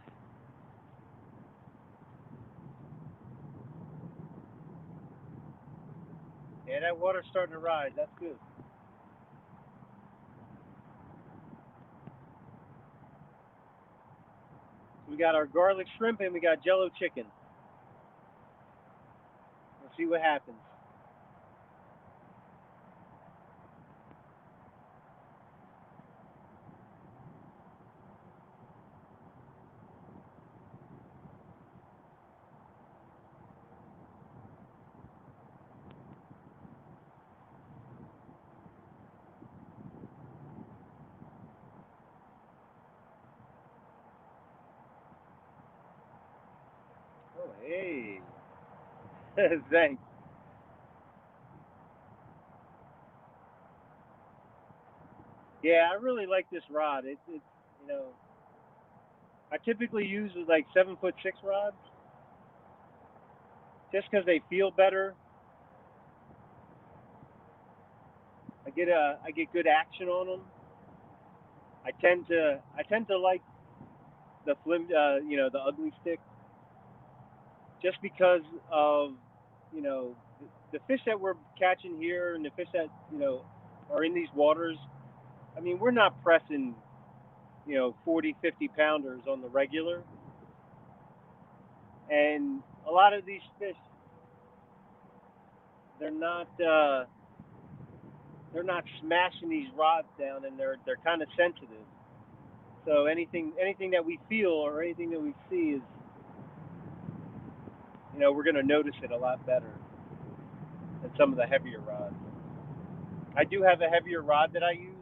Yeah, that water's starting to rise. That's good. We got our garlic shrimp and we got Jello chicken. We'll see what happens. Hey. Thanks. Yeah, I really like this rod. It's you know I typically use like 7'6" rods just because they feel better. I get good action on them. I tend to like the the ugly stick just because of the fish that we're catching here and the fish that are in these waters. I mean, we're not pressing 40, 50 pounders on the regular, and a lot of these fish they're not uh, they're not smashing these rods down, and they're kind of sensitive. So anything that we feel or anything that we see is we're going to notice it a lot better than some of the heavier rods. I do have a heavier rod that I use,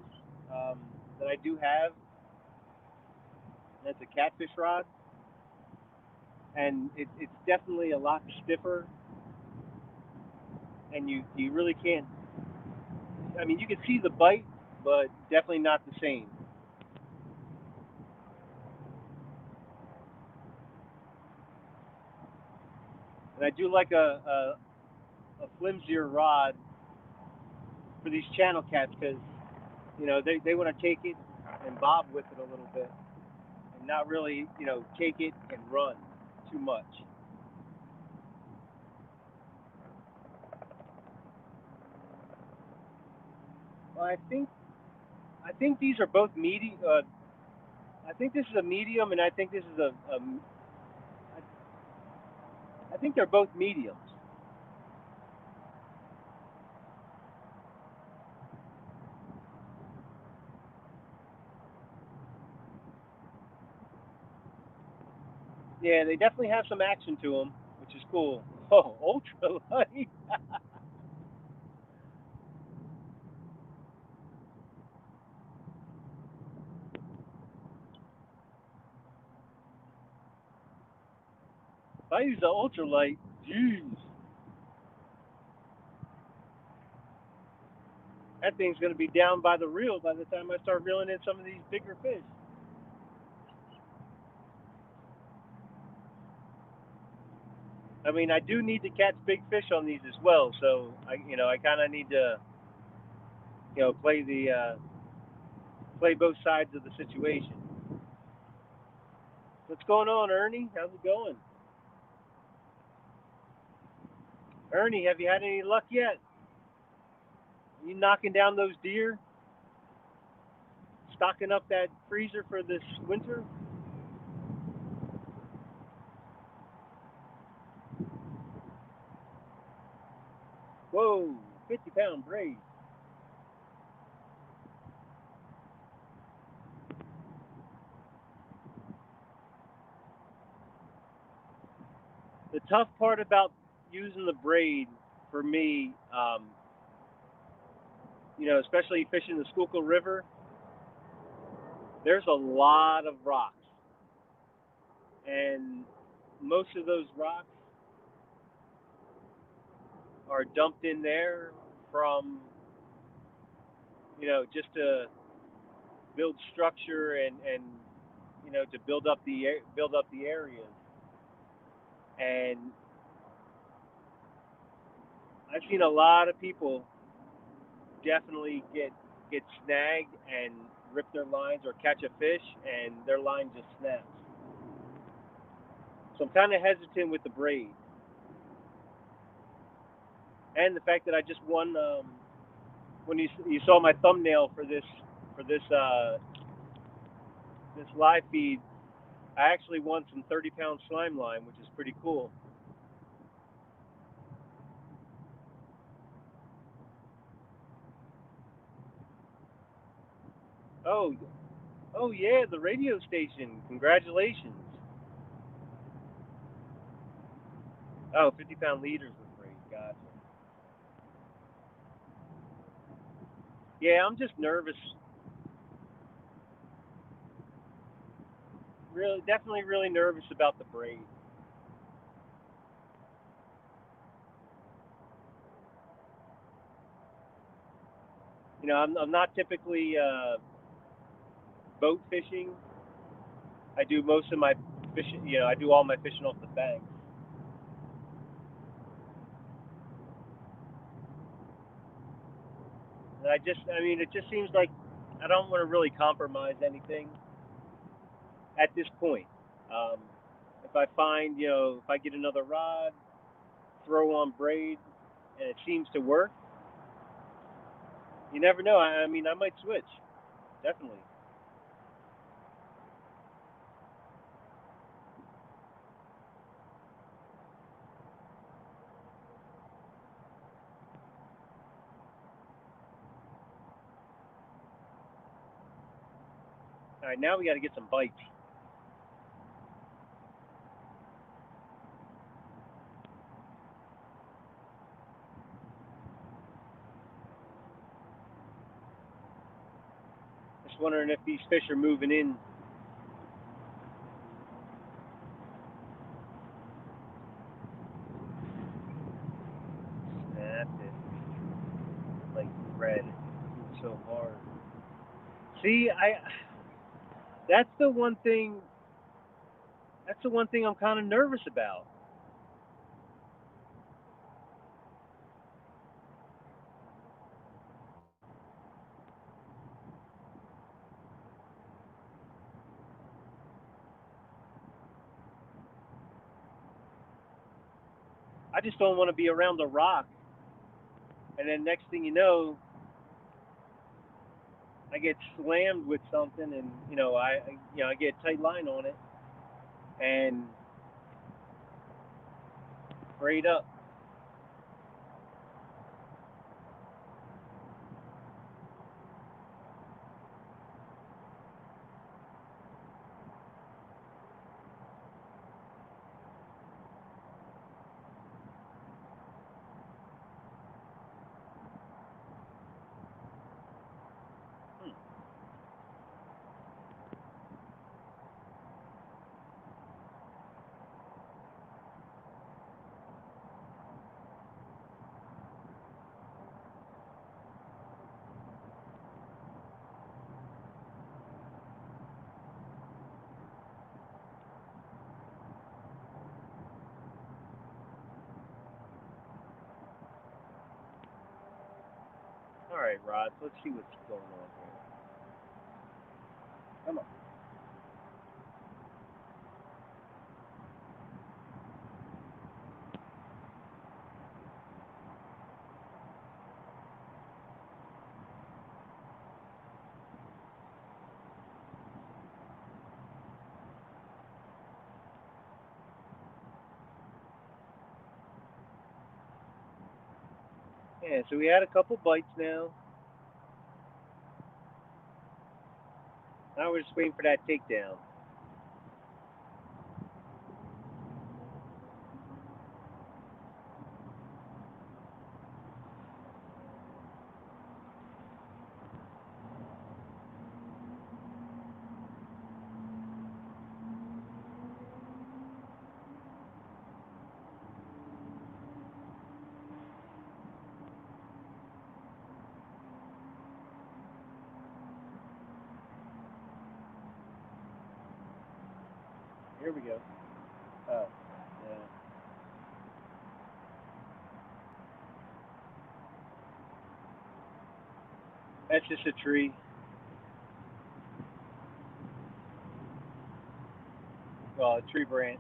um, that I do have. That's a catfish rod, and it's definitely a lot stiffer, and you really can't. I mean, you can see the bite, but definitely not the same. And I do like a flimsier rod for these channel cats because they want to take it and bob with it a little bit, and not really take it and run too much. Well, I think these are both medium. I think this is a medium, and I think this is I think they're both mediums. Yeah, they definitely have some action to them, which is cool. Oh, ultralight. If I use the ultralight, jeez, that thing's gonna be down by the reel by the time I start reeling in some of these bigger fish. I mean, I do need to catch big fish on these as well, so I kind of need to, play both sides of the situation. What's going on, Ernie? How's it going? Ernie, have you had any luck yet? You knocking down those deer? Stocking up that freezer for this winter? Whoa, 50-pound braid. The tough part about using the braid for me, especially fishing the Schuylkill River, there's a lot of rocks, and most of those rocks are dumped in there from, just to build structure and to build up the areas. And I've seen a lot of people definitely get snagged and rip their lines or catch a fish and their line just snaps. So I'm kind of hesitant with the braid, and the fact that I just won. When you saw my thumbnail for this live feed, I actually won some 30-pound slime line, which is pretty cool. Oh, oh yeah, the radio station. Congratulations. Oh, 50-pound leaders with braid. Gotcha. Yeah, I'm just nervous. Really, definitely really nervous about the braid. I'm not typically boat fishing. I do most of my fishing. I do all my fishing off the bank. And it just seems like I don't want to really compromise anything at this point. Um, if I find, if I get another rod, throw on braid, and it seems to work, you never know. I might switch. Definitely. All right, now we got to get some bites. Just wondering if these fish are moving in. Snap it. Like red. It's so hard. See, that's the one thing that's the one thing I'm kind of nervous about. I just don't want to be around a rock and then next thing you know, I get slammed with something and I get a tight line on it and braid up. Hmm. All right, Rod. Let's see what's going on here. Come on. Yeah, so we had a couple bites now. Now we're just waiting for that takedown. Here we go. Oh, yeah. That's just a tree. Well, a tree branch.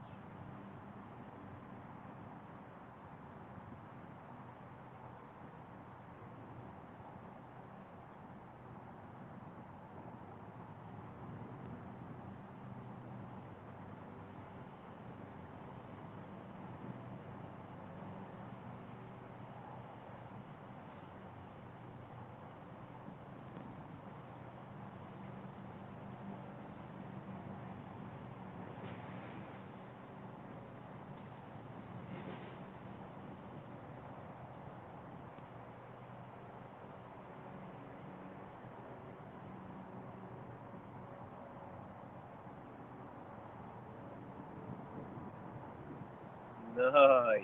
Nice.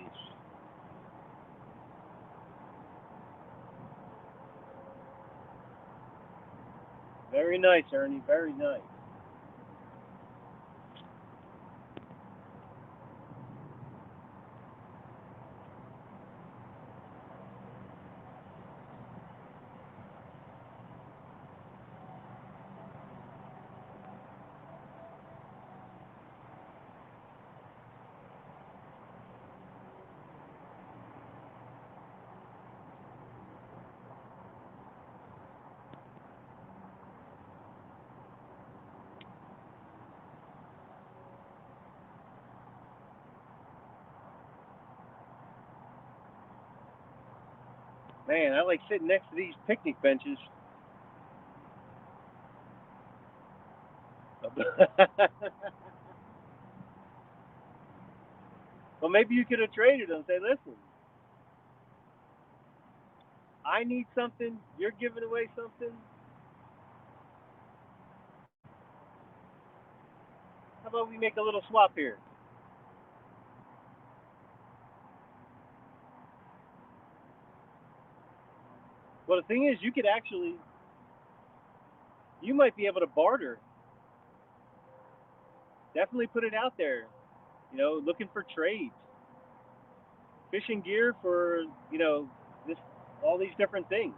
Very nice, Ernie. Very nice. Man, I like sitting next to these picnic benches. Well, maybe you could have traded them. Say, listen, I need something. You're giving away something. How about we make a little swap here? Well, the thing is, you might be able to barter. Definitely put it out there. Looking for trades, fishing gear for this, all these different things.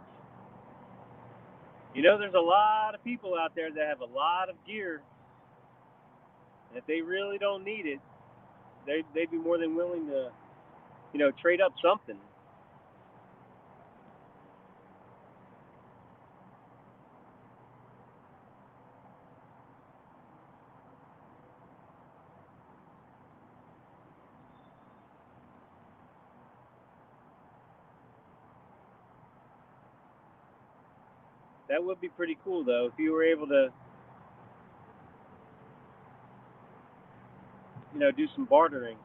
There's a lot of people out there that have a lot of gear, and if they really don't need it, they'd be more than willing to trade up something. That would be pretty cool though if you were able to do some bartering.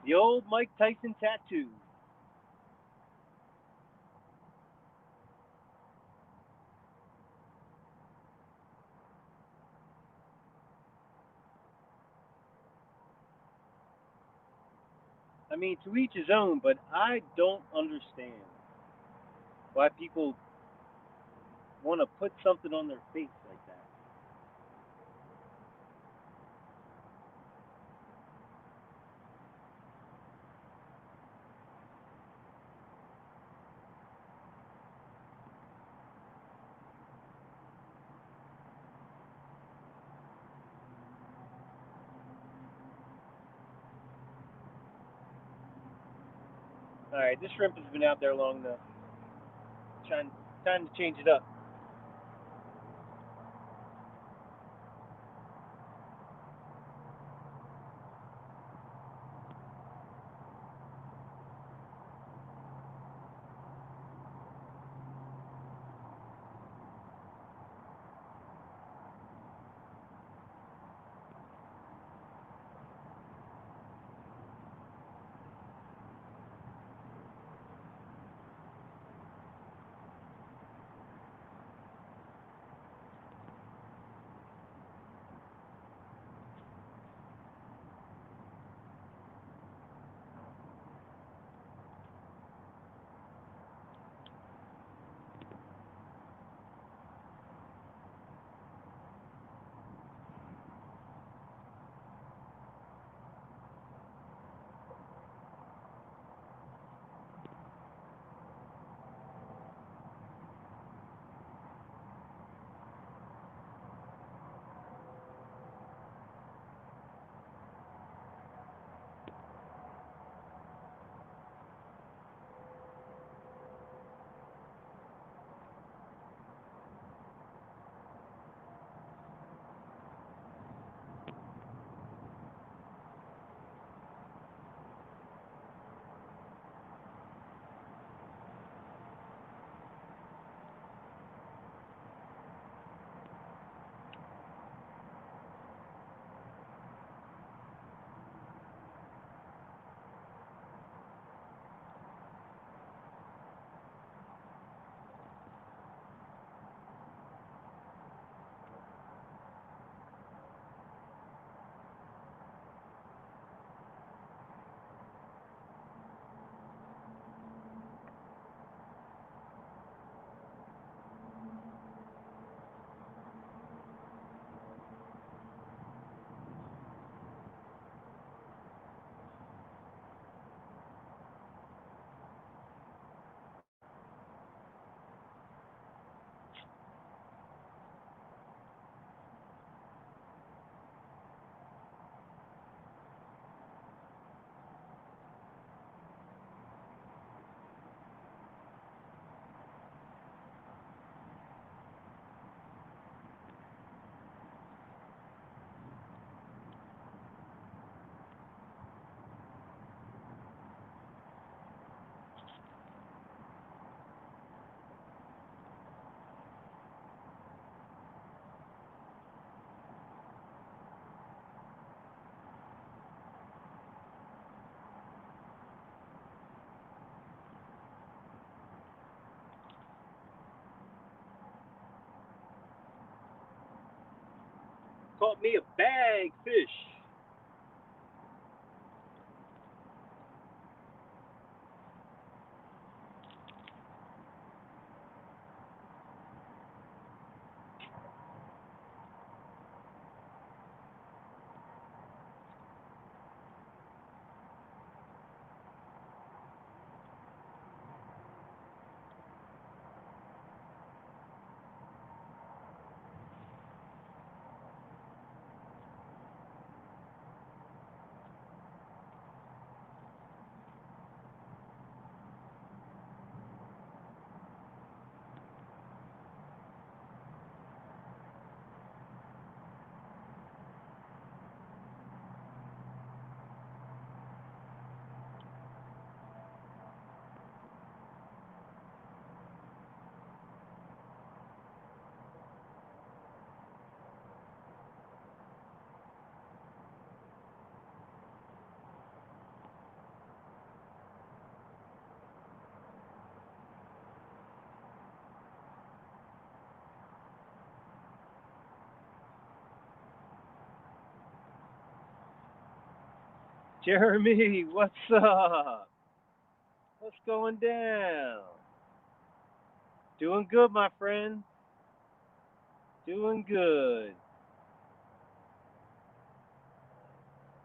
The old Mike Tyson tattoo. I mean, to each his own, but I don't understand why people want to put something on their face like that. All right, this shrimp has been out there long enough. Time to change it up. Caught me a bag fish. Jeremy, what's up? What's going down? Doing good, my friend. Doing good.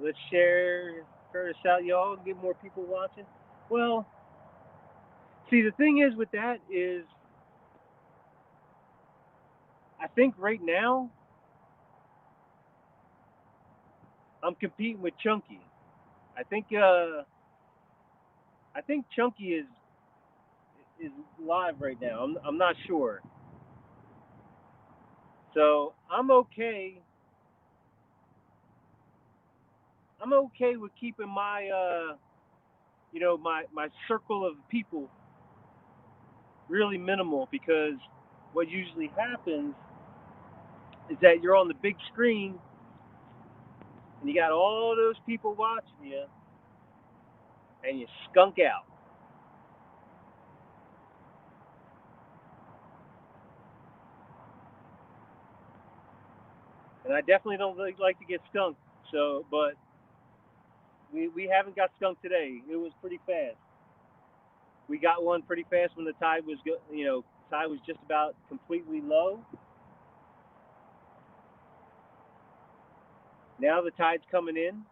Let's share Curtis out, y'all, and get more people watching. Well, see, the thing is with that is, I think right now I'm competing with Chunky. I think I think Chunky is live right now. I'm not sure. So I'm okay. I'm okay with keeping my my circle of people really minimal, because what usually happens is that you're on the big screen and you got all those people watching you, and you skunk out. And I definitely don't really like to get skunked. So, but we haven't got skunked today. It was pretty fast. We got one pretty fast when the tide was tide was just about completely low. Now the tide's coming in.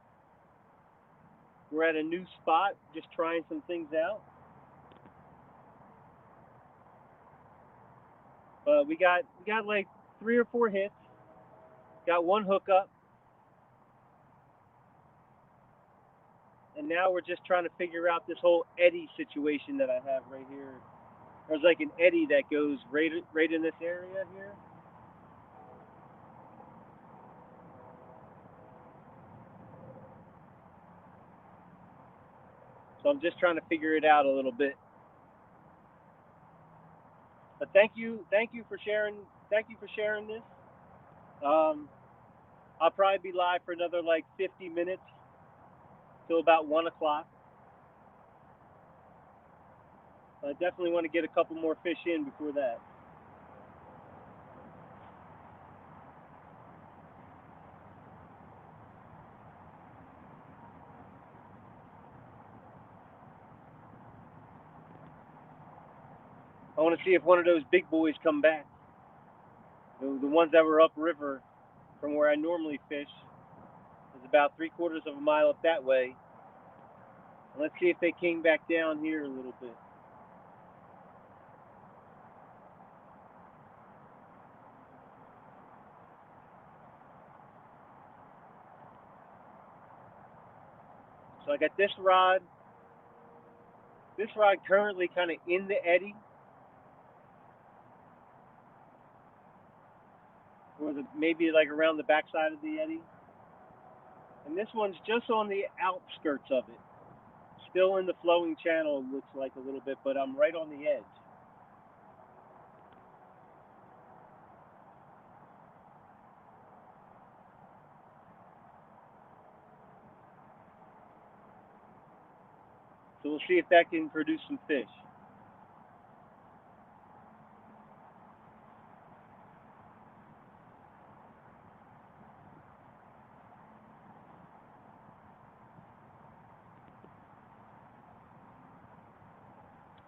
We're at a new spot, just trying some things out. But we got like 3 or 4 hits. Got one hookup, and now we're just trying to figure out this whole eddy situation that I have right here. There's like an eddy that goes right in this area here. So I'm just trying to figure it out a little bit. But thank you for sharing this. Um, I'll probably be live for another like 50 minutes till about 1 o'clock. I definitely want to get a couple more fish in before that. I want to see if one of those big boys come back. The ones that were upriver from where I normally fish is about 3/4 of a mile up that way. And let's see if they came back down here a little bit. So I got this rod. This rod currently kind of in the eddy, or maybe like around the backside of the eddy. And this one's just on the outskirts of it. Still in the flowing channel, looks like a little bit, but I'm right on the edge. So we'll see if that can produce some fish.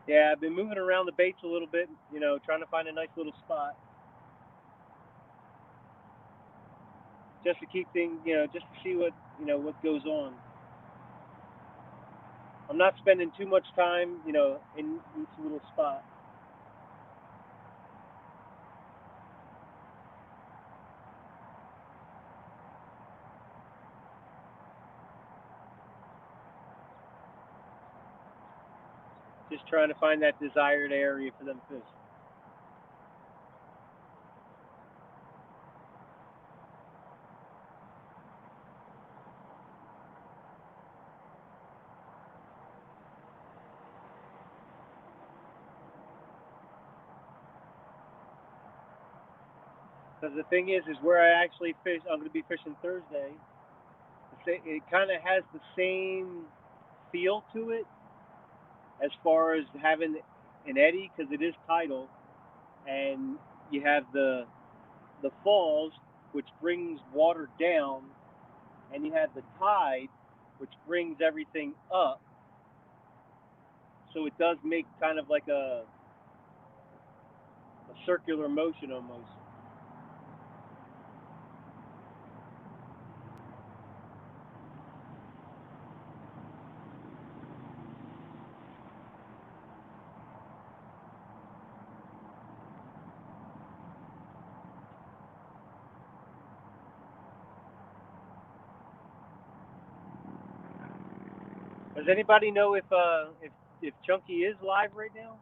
Yeah, I've been moving around the baits a little bit, trying to find a nice little spot, just to keep things, just to see what goes on. I'm not spending too much time, in each little spot. Just trying to find that desired area for them fish. Because the thing is where I actually fish. I'm going to be fishing Thursday. It kind of has the same feel to it as far as having an eddy, because it is tidal, and you have the falls, which brings water down, and you have the tide, which brings everything up. So it does make kind of like a circular motion almost. Does anybody know if if Chunky is live right now.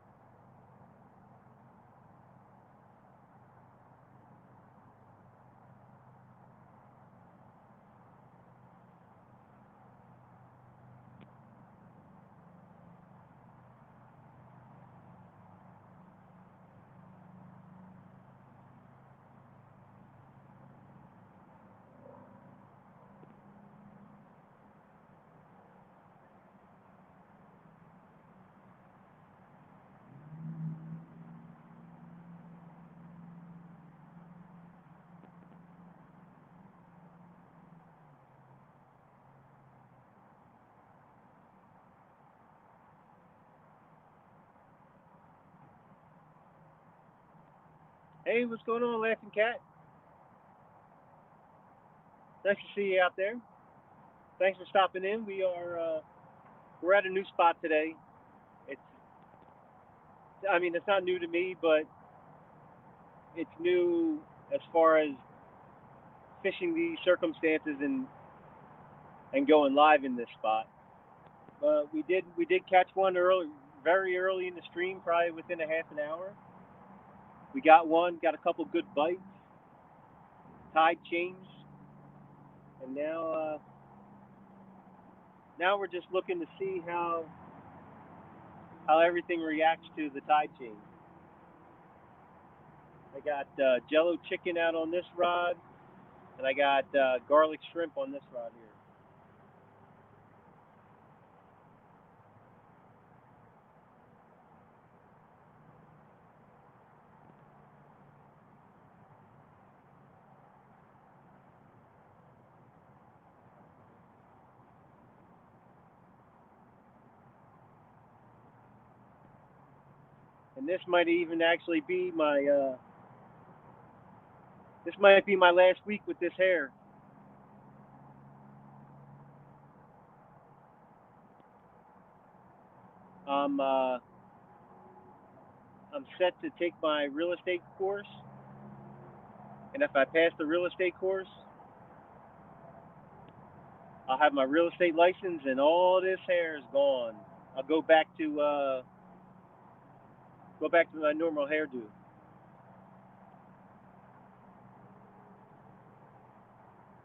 Hey, what's going on, Laughing Cat? Nice to see you out there. Thanks for stopping in. We're at a new spot today. It's I mean it's not new to me, but it's new as far as fishing these circumstances and going live in this spot. But we did catch one early, very early in the stream, probably within a half an hour. We got one, got a couple good bites. Tide changed, and now we're just looking to see how everything reacts to the tide change. I got Jello chicken out on this rod, and I got garlic shrimp on this rod here. And this might even actually be this might be my last week with this hair. I'm uh, I'm set to take my real estate course, and if I pass the real estate course, I'll have my real estate license, and all this hair is gone. I'll go back to my normal hairdo.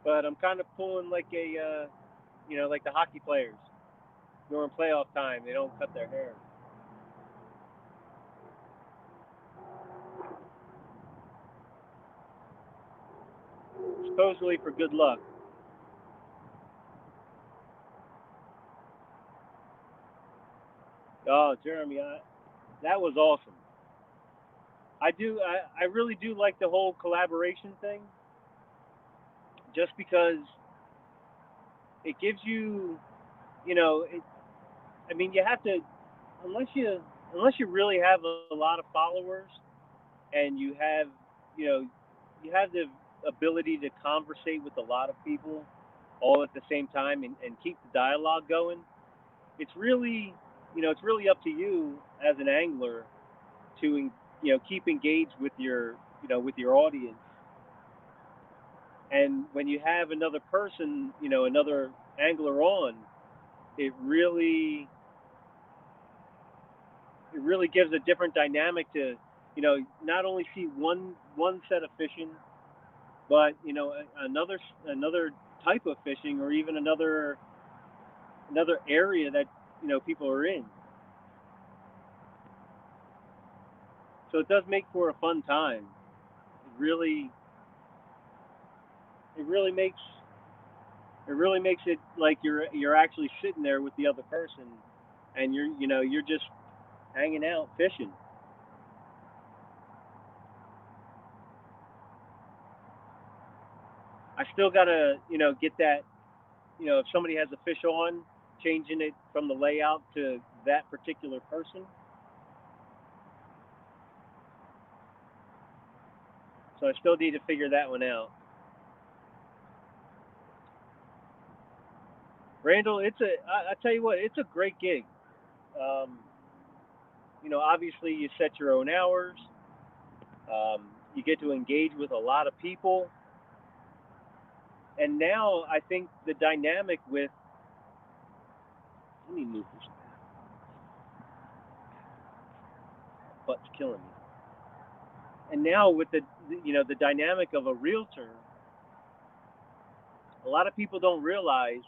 But I'm kind of pulling like like the hockey players during playoff time. They don't cut their hair, supposedly for good luck. Oh, Jeremy, that was awesome. I really do like the whole collaboration thing, just because it gives you, it. I mean, you have to unless you unless you really have a lot of followers and you know you have the ability to conversate with a lot of people all at the same time and keep the dialogue going. It's really it's really up to you as an angler to keep engaged with your with your audience. And when you have another person, another angler on, it really it really gives a different dynamic to not only see one set of fishing, but another type of fishing, or even another area that people are in. So it does make for a fun time. It really it really makes it really makes it like you're actually sitting there with the other person, and you're just hanging out fishing. I still gotta get that, if somebody has a fish on, changing it from the layout to that particular person. So I still need to figure that one out. Randall, I tell you what, it's a great gig. Um, obviously you set your own hours. You get to engage with a lot of people, and now I think the dynamic with let me move this. butt's killing me. And now with the dynamic of a realtor, a lot of people don't realize,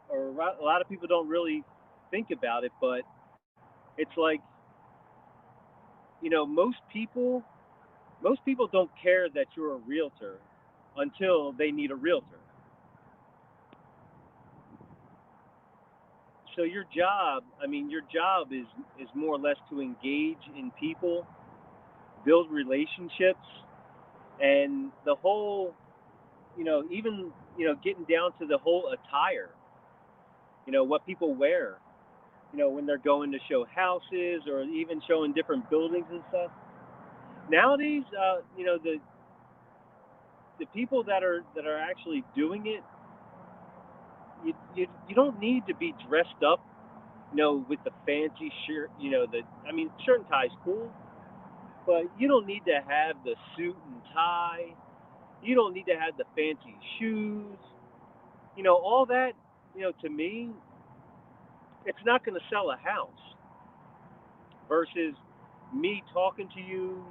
or a lot of people don't really think about it, but it's like, most people don't care that you're a realtor until they need a realtor. So your job is more or less to engage in people, build relationships, and the whole, even getting down to the whole attire, what people wear, when they're going to show houses or even showing different buildings and stuff. Nowadays, the people that are actually doing it, you don't need to be dressed up, with the fancy shirt, shirt and tie's cool, but you don't need to have the suit and tie. You don't need to have the fancy shoes. All that, to me, it's not going to sell a house versus me talking to you,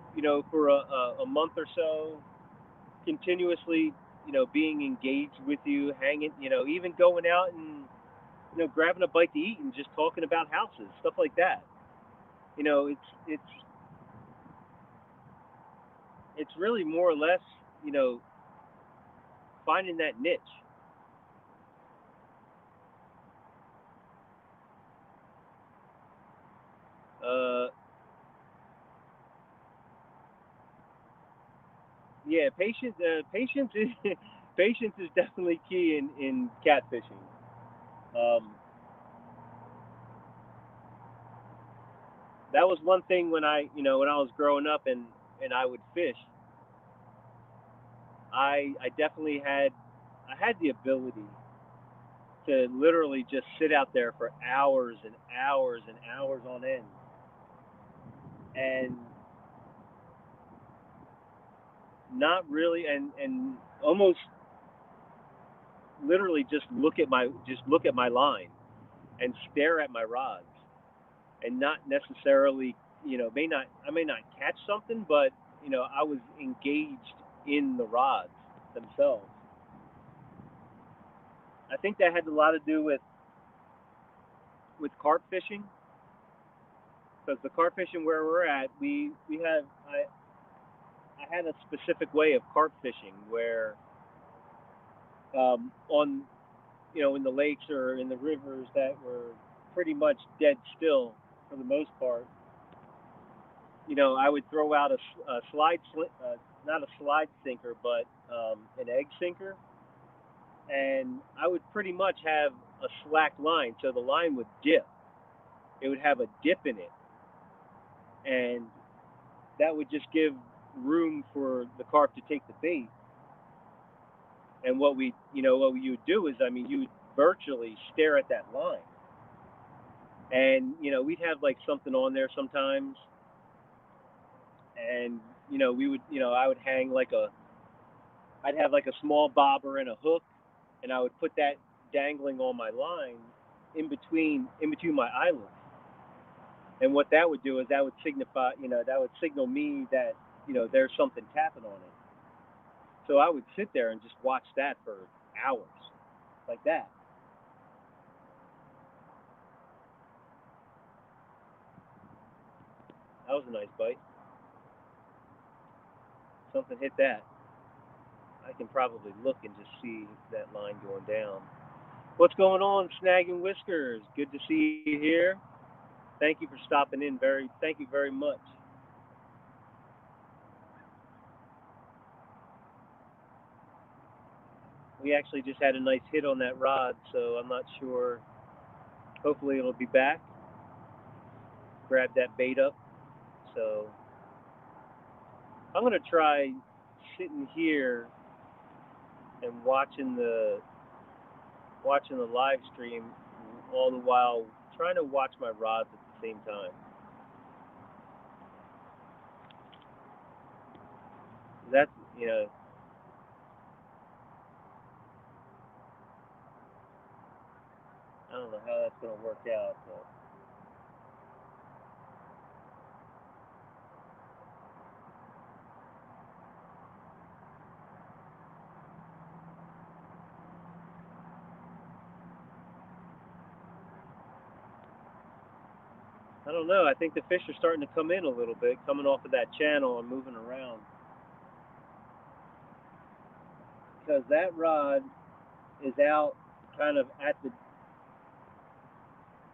for a month or so, continuously, being engaged with you, hanging, even going out and, grabbing a bite to eat and just talking about houses, stuff like that. It's really more or less, you know, finding that niche. Uh, yeah, patience is patience is definitely key in catfishing. Um, that was one thing when I was growing up and I would fish. I definitely had the ability to literally just sit out there for hours and hours and hours on end and not really and almost literally just look at my line and stare at my rods and not necessarily, I may not catch something, but I was engaged in the rods themselves. I think that had a lot to do with carp fishing, because the carp fishing where we're at, we have I had a specific way of carp fishing where, on in the lakes or in the rivers that were pretty much dead still for the most part, I would throw out a not a slide sinker, but an egg sinker, and I would pretty much have a slack line, so the line would dip. It would have a dip in it, and that would just give room for the carp to take the bait. And what you would do is, you would virtually stare at that line, and we'd have like something on there sometimes, and we would, I would hang I'd have like a small bobber and a hook, and I would put that dangling on my line in between my eyelids. And what that would do is that would signal me that there's something tapping on it. So I would sit there and just watch that for hours, like that. That was a nice bite. Something hit that. I can probably look and just see that line going down. What's going on, Snagging Whiskers? Good to see you here. Thank you for stopping in. Thank you very much. We actually just had a nice hit on that rod, so I'm not sure. Hopefully it'll be back. Grab that bait up. So I'm gonna try sitting here and watching the live stream all the while trying to watch my rods at the same time. That's I don't know how that's gonna work out, but I don't know. I think the fish are starting to come in a little bit, coming off of that channel and moving around. Because that rod is out kind of at the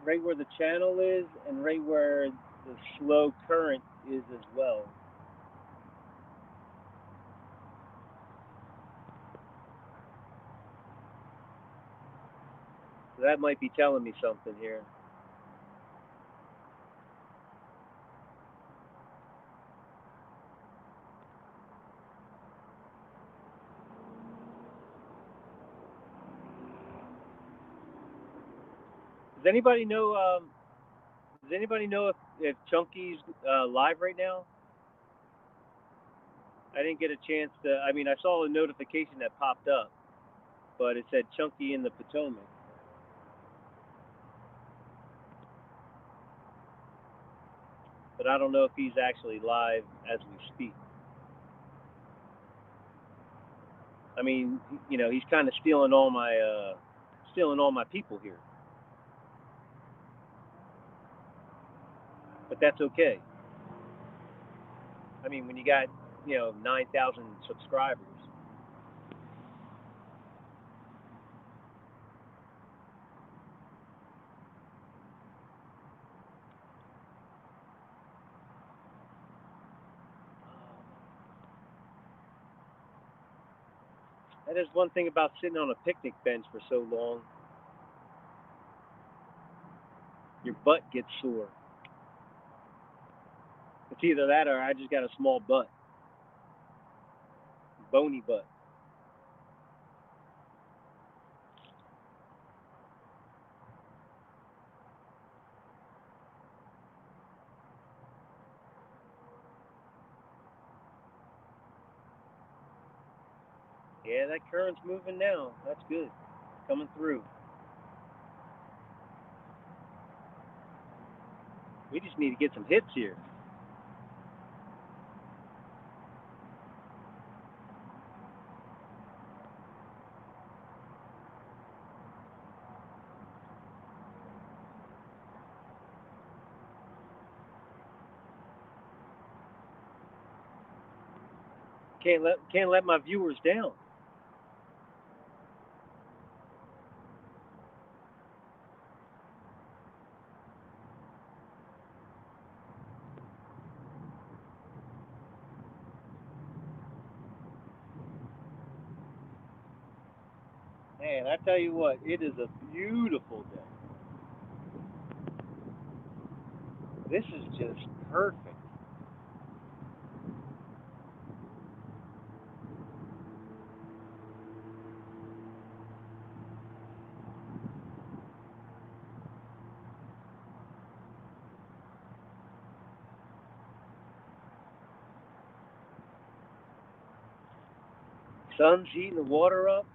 right where the channel is and right where the slow current is as well. So that might be telling me something here. Does anybody know? Does anybody know if Chunky's live right now? I didn't get a chance to. I mean, I saw a notification that popped up, but it said Chunky in the Potomac. But I don't know if he's actually live as we speak. I mean, he's kind of stealing all my people here. But that's okay. I mean, when you got 9,000 subscribers. That is one thing about sitting on a picnic bench for so long. Your butt gets sore. It's either that or I just got a small butt, bony butt. Yeah, that current's moving now. That's good. Coming through. We just need to get some hits here. Can't let my viewers down. Man, I tell you what, it is a beautiful day. This is just perfect. Sun's heating the water up.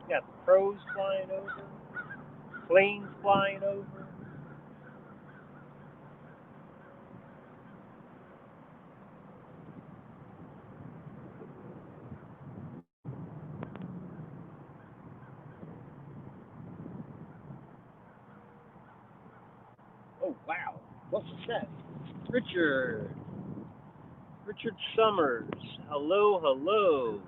Got crows flying over, planes flying over. Oh wow, what's that? Richard. Richard Summers. Hello, hello.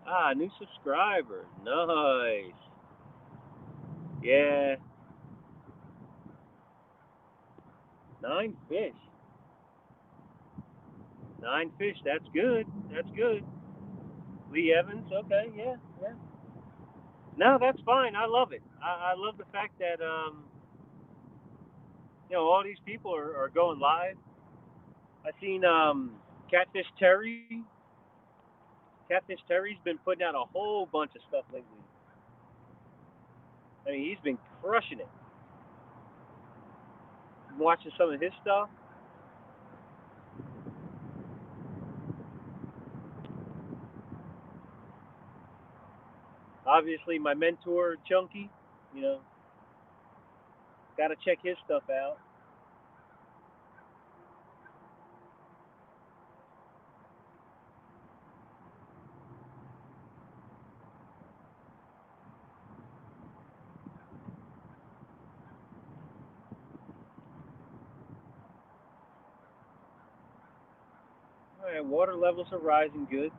Ah, new subscriber. Nice. Yeah. 9 fish. 9 fish. That's good. That's good. Lee Evans. Okay. Yeah. Yeah. No, that's fine. I love it. I love the fact that All these people are going live. I seen Catfish Terry. Catfish Terry's been putting out a whole bunch of stuff lately. I mean, he's been crushing it. I'm watching some of his stuff. Obviously, my mentor Chunky. You know, got to check his stuff out. All right, water levels are rising good.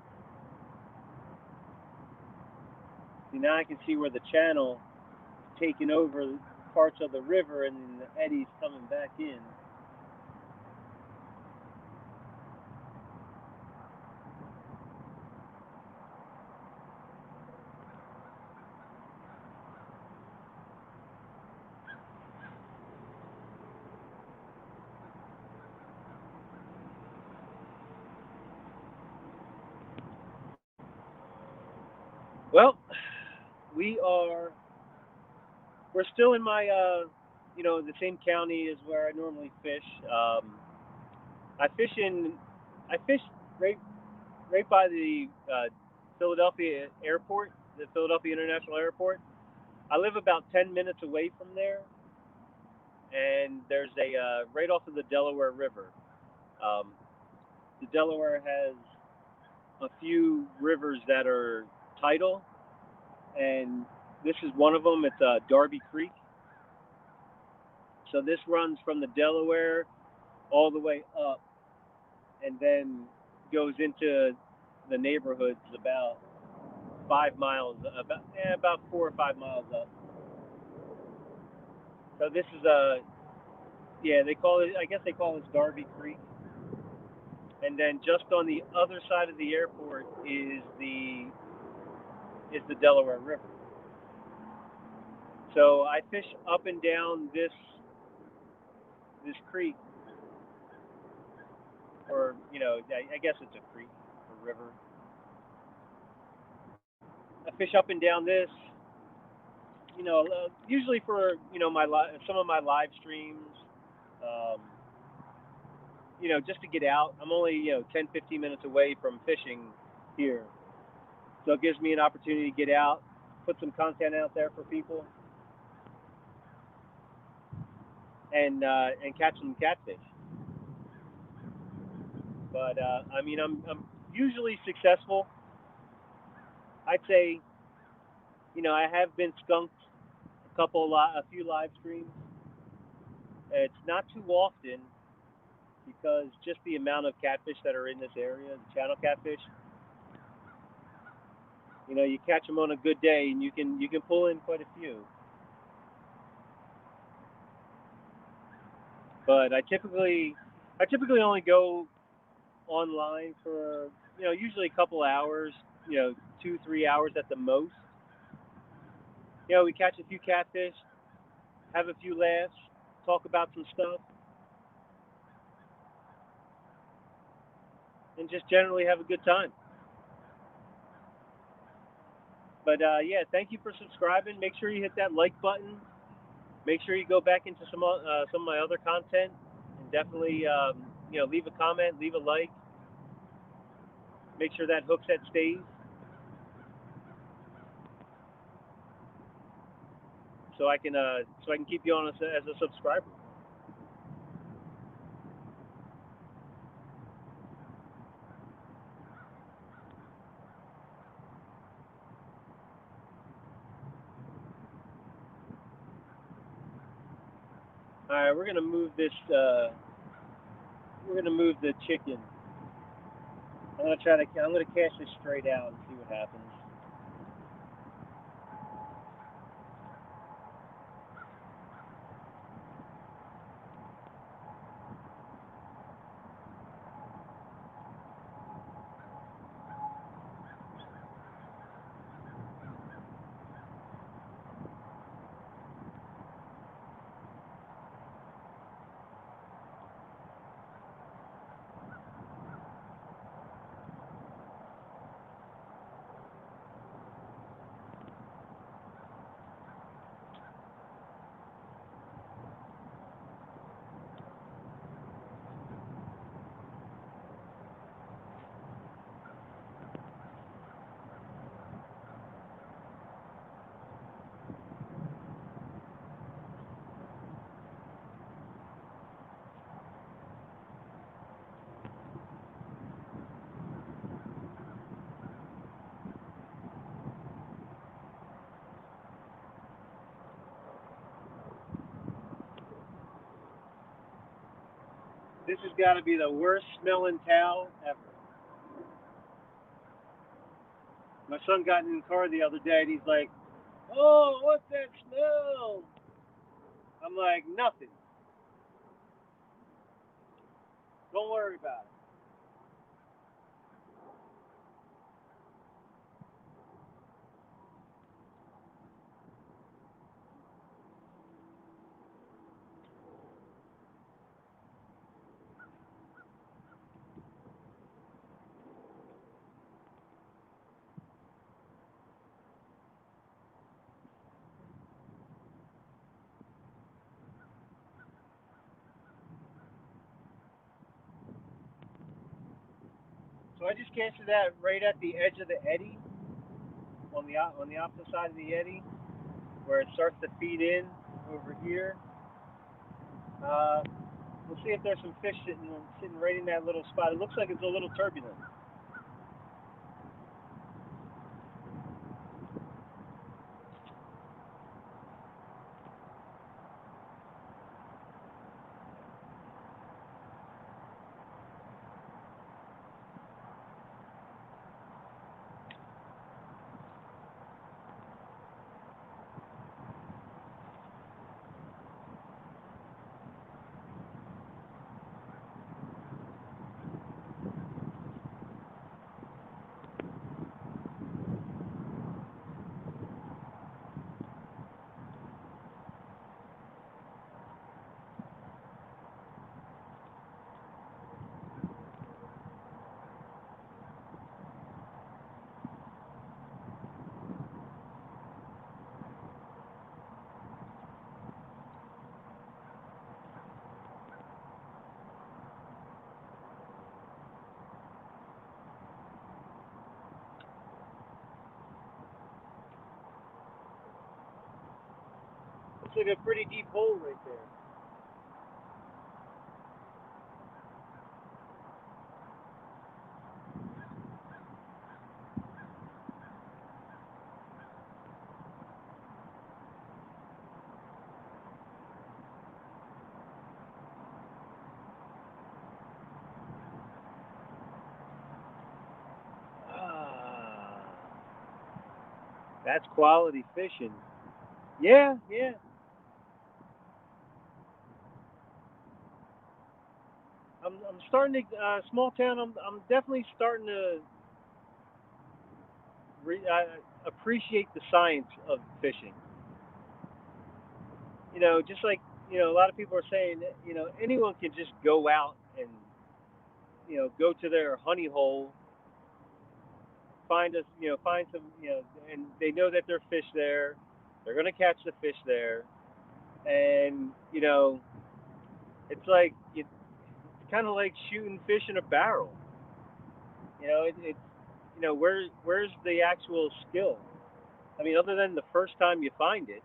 See, now I can see where the channel is taking over parts of the river and then the eddies coming back in. Well, we are we're still in my the same county as where I normally fish. I fish in I fish right by the Philadelphia airport, the Philadelphia International Airport. I live about 10 minutes away from there, and there's a right off of the Delaware River. Um, the Delaware has a few rivers that are tidal, and this is one of them. It's Darby Creek. So this runs from the Delaware all the way up, and then goes into the neighborhoods about 5 miles, about 4 or 5 miles up. So this is yeah, they call it. I guess they call this Darby Creek. And then just on the other side of the airport is the Delaware River. So I fish up and down this creek, or I guess it's a creek or river. I fish up and down this, usually for some of my live streams, um, just to get out. I'm only 10, 15 minutes away from fishing here, so it gives me an opportunity to get out, put some content out there for people, and catch some catfish. But I mean, I'm usually successful. I'd say, I have been skunked a few live streams. It's not too often because just the amount of catfish that are in this area, the channel catfish. You catch them on a good day, and you can pull in quite a few. But I typically only go online for usually a couple hours, 2 3 hours at the most. We catch a few catfish, have a few laughs, talk about some stuff, and just generally have a good time. But yeah, thank you for subscribing. Make sure you hit that like button. Make sure you go back into some of my other content, and definitely leave a comment, leave a like. Make sure that hook set stays, so I can keep you on as a subscriber. All right, we're gonna move this. We're gonna move the chicken. I'm gonna cast this straight out and see what happens. This has got to be the worst smelling towel ever. My son got in the car the other day and he's like, "Oh, what's that smell?" I'm like, "Nothing. Don't worry about it." So I just casted that right at the edge of the eddy, on the opposite side of the eddy, where it starts to feed in over here. Uh, we'll see if there's some fish sitting right in that little spot. It looks like it's a little turbulent. Looks like a pretty deep hole right there. Ah, that's quality fishing. Yeah, yeah. I'm starting to small town. I'm definitely starting to appreciate the science of fishing. Just like a lot of people are saying that, anyone can just go out and go to their honey hole, find some, and they know that there's fish there. They're gonna catch the fish there, and it's like it's kind of like shooting fish in a barrel. It's where's the actual skill? I mean, other than the first time you find it,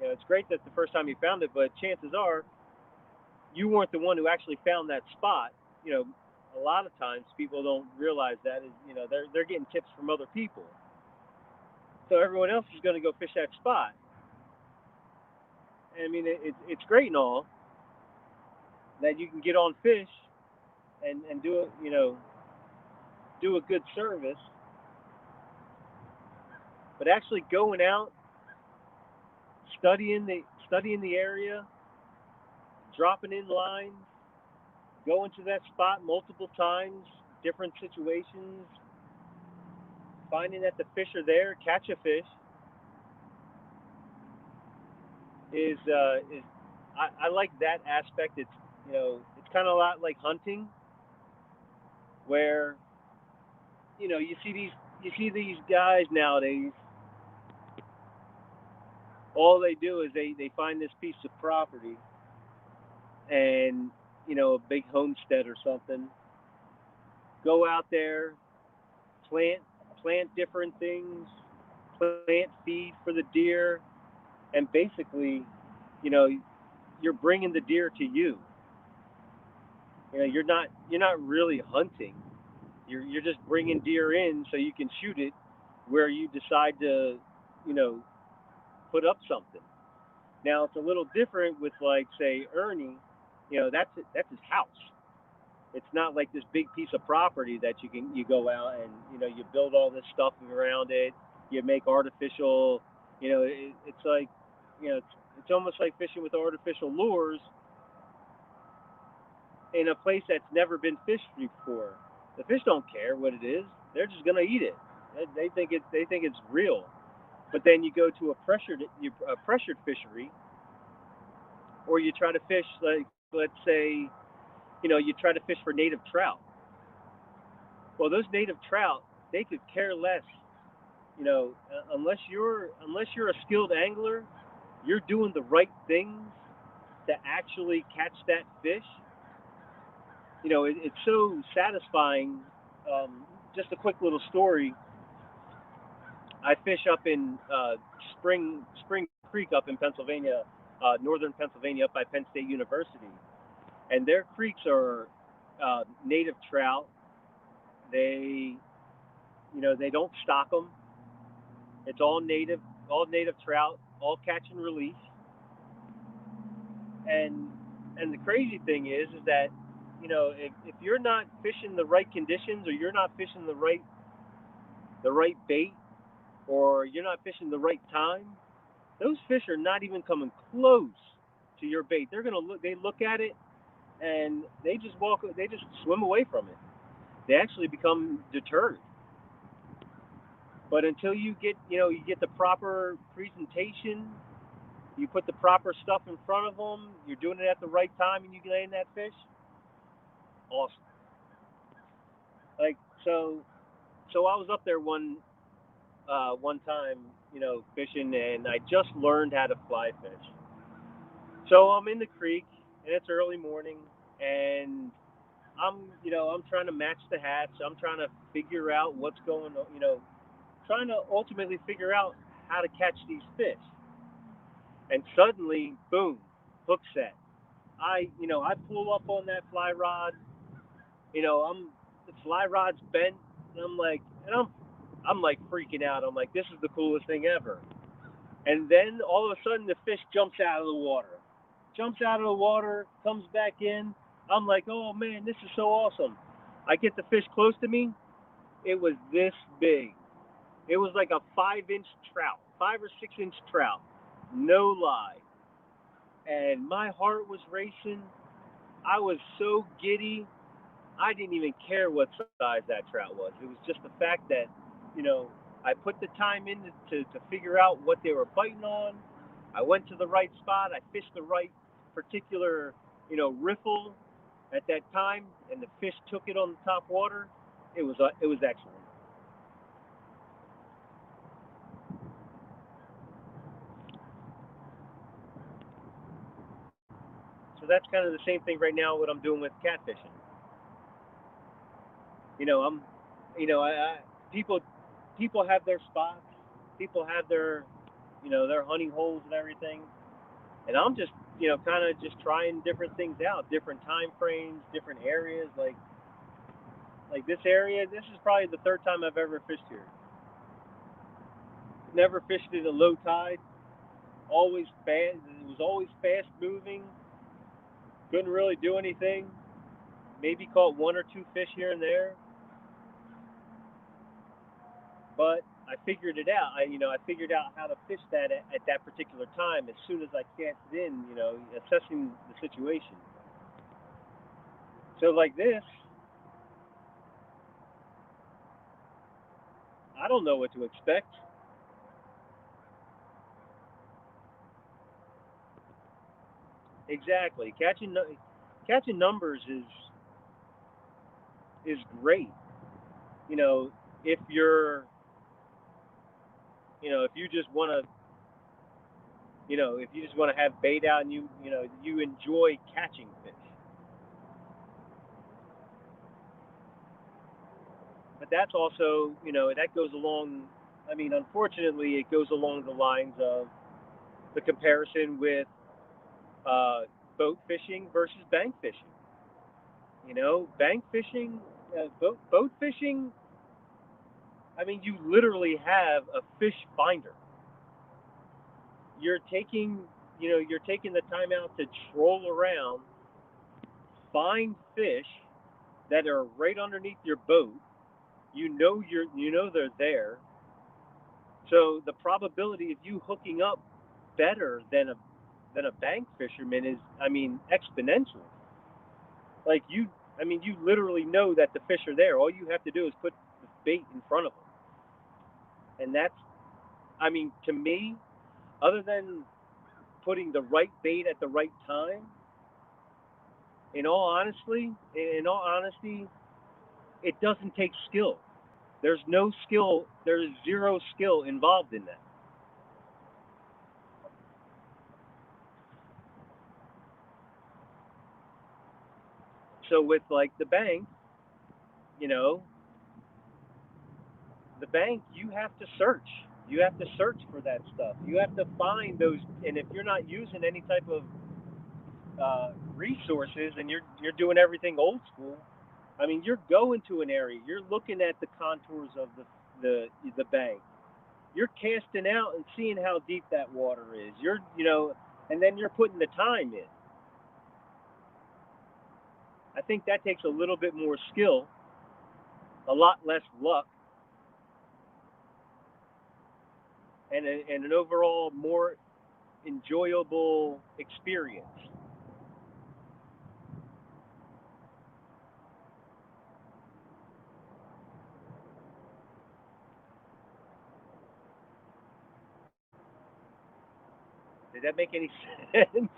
it's great that the first time you found it, but chances are you weren't the one who actually found that spot. You know, a lot of times people don't realize that is, they're getting tips from other people. So everyone else is going to go fish that spot. And I mean, it's great and all that you can get on fish and do it, do a good service, but actually going out, studying the area, dropping in lines, going to that spot multiple times, different situations, finding that the fish are there, catch a fish is I like that aspect. It's it's kind of a lot like hunting, where you see these guys nowadays. All they do is they find this piece of property and a big homestead or something. Go out there, plant plant different things, plant feed for the deer, and basically, you know, you're bringing the deer to you. You're not really hunting. You're just bringing deer in so you can shoot it where you decide to, you know, put up something. Now it's a little different with like say Ernie, that's his house. It's not like this big piece of property that you go out and you build all this stuff around it. You make artificial, it's like it's almost like fishing with artificial lures in a place that's never been fished before. The fish don't care what it is; they're just gonna eat it. They think it's real. But then you go to a pressured fishery, or you try to fish, like, let's say, you try to fish for native trout. Well, those native trout, they could care less. Unless you're a skilled angler, you're doing the right things to actually catch that fish. It's so satisfying. Just a quick little story. I fish up in Spring Creek up in Pennsylvania, northern Pennsylvania, up by Penn State University, and their creeks are native trout. They they don't stock them. It's all native trout, all catch and release. And the crazy thing is that if you're not fishing the right conditions, or you're not fishing the right bait, or you're not fishing the right time, those fish are not even coming close to your bait. They're gonna look. They look at it and they just walk. They just swim away from it. They actually become deterred. But until you get the proper presentation, you put the proper stuff in front of them. You're doing it at the right time, and you get in that fish. Awesome. Like so. So I was up there one time, fishing, and I just learned how to fly fish. So I'm in the creek, and it's early morning, and I'm trying to match the hatch. I'm trying to figure out what's going on, trying to ultimately figure out how to catch these fish. And suddenly, boom, hook set. I pull up on that fly rod. The fly rod's bent. And I'm like freaking out. I'm like, this is the coolest thing ever. And then all of a sudden, the fish jumps out of the water. Jumps out of the water, comes back in. I'm like, oh man, this is so awesome. I get the fish close to me. It was this big. It was like a 5-inch trout, 5 or 6 inch trout. No lie. And my heart was racing. I was so giddy. I didn't even care what size that trout was. It was just the fact that, you know, I put the time in to figure out what they were biting on. I went to the right spot. I fished the right particular, riffle at that time, and the fish took it on the top water. It was excellent. So that's kind of the same thing right now. What I'm doing with catfishing. I'm, people people have their spots. People have their hunting holes and everything. And I'm just kind of just trying different things out, different time frames, different areas. Like this area, this is probably the third time I've ever fished here. Never fished it at low tide. Always fast. It was always fast moving. Couldn't really do anything. Maybe caught one or two fish here and there, but I figured it out. I figured out how to fish that at that particular time. As soon as I cast it in, assessing the situation. So like this, I don't know what to expect. Exactly. Catching numbers is great. You know, if you're if you just want to if you just want to have bait out, and you enjoy catching fish. But that's also that goes along. I mean, unfortunately, it goes along the lines of the comparison with uh, boat fishing versus bank fishing. Bank fishing, boat fishing. I mean, you literally have a fish finder. You're taking you're taking the time out to troll around, find fish, that are right underneath your boat. You know they're there. So the probability of you hooking up better than a bank fisherman is, I mean, exponential. Like you literally know that the fish are there. All you have to do is put the bait in front of them, and that's, I mean, to me, other than putting the right bait at the right time, in all honesty, it doesn't take skill. There's no skill. There's zero skill involved in that. So with like the bank, you know, the bank, you have to search. You have to search for that stuff. You have to find those. And if you're not using any type of resources and you're doing everything old school, I mean, you're going to an area. You're looking at the contours of the bank. You're casting out and seeing how deep that water is. And then you're putting the time in. I think that takes a little bit more skill, a lot less luck, and an overall more enjoyable experience. Did that make any sense?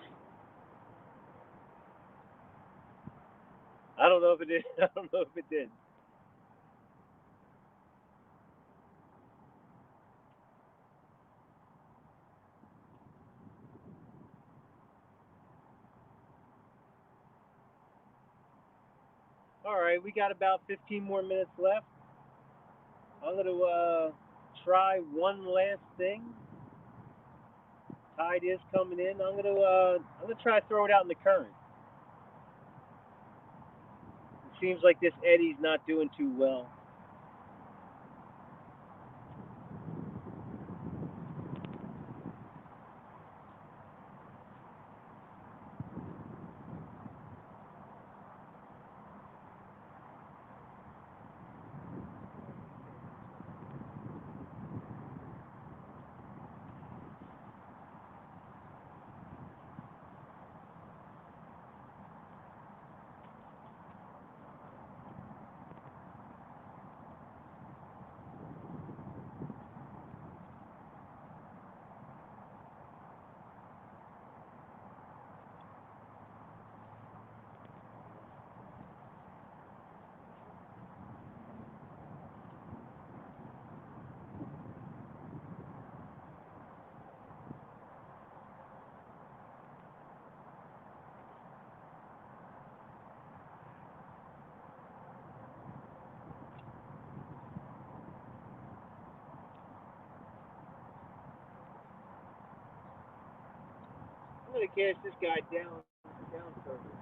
I don't know if it did. I don't know if it did. All right, we got about 15 more minutes left. I'm going to try one last thing. Tide is coming in. I'm gonna try to throw it out in the current. It seems like this eddy's not doing too well. I'm gonna cast this guy down further.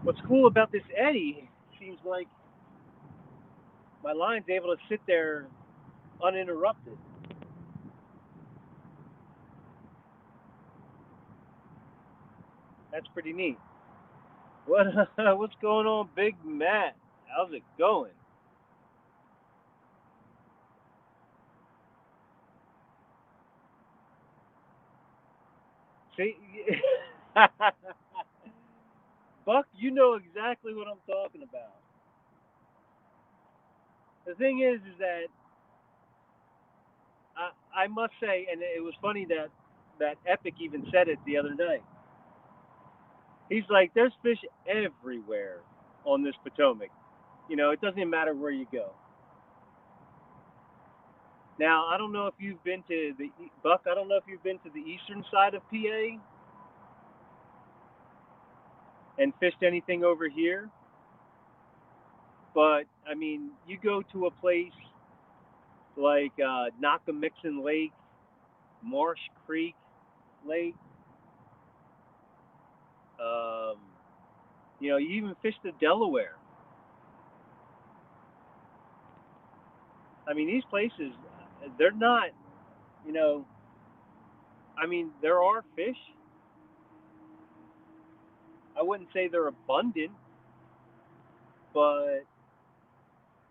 What's cool about this eddy seems like my line's able to sit there uninterrupted. That's pretty neat. What what's going on, Big Matt? How's it going? See, Buck, you know exactly what I'm talking about. The thing is that I must say, and it was funny that Epic even said it the other night. He's like, "There's fish everywhere on this Potomac. You know, it doesn't even matter where you go." Now, I don't know if you've been to the Buck. I don't know if you've been to the eastern side of PA and fished anything over here, but I mean, you go to a place like Nakamixon Lake, Marsh Creek Lake. Um, you know, you even fish the Delaware. I mean, these places, they're not, you know, I mean, there are fish. I wouldn't say they're abundant, but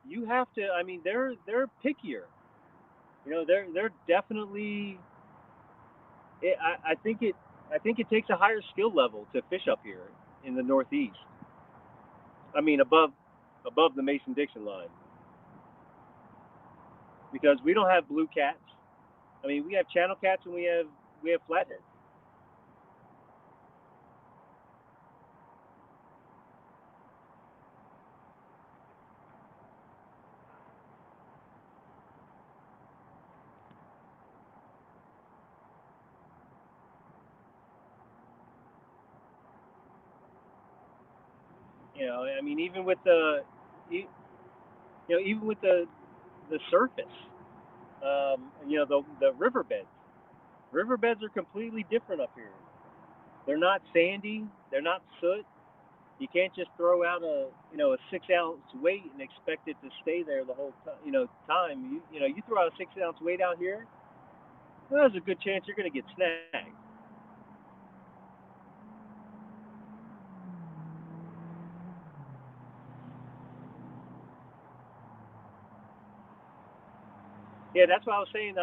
you have to. I mean, they're pickier. You know, they're definitely. I think it. I think it takes a higher skill level to fish up here in the Northeast. I mean, above the Mason Dixon line, because we don't have blue cats. I mean, we have channel cats and we have flatheads. You know, I mean, even with you know, even with the surface, you know, the riverbeds. Riverbeds are completely different up here. They're not sandy. They're not soot. You can't just throw out a you know a 6 ounce weight and expect it to stay there the whole time. You know you throw out a 6 ounce weight out here, well, there's a good chance you're going to get snagged. Yeah, that's what I was saying.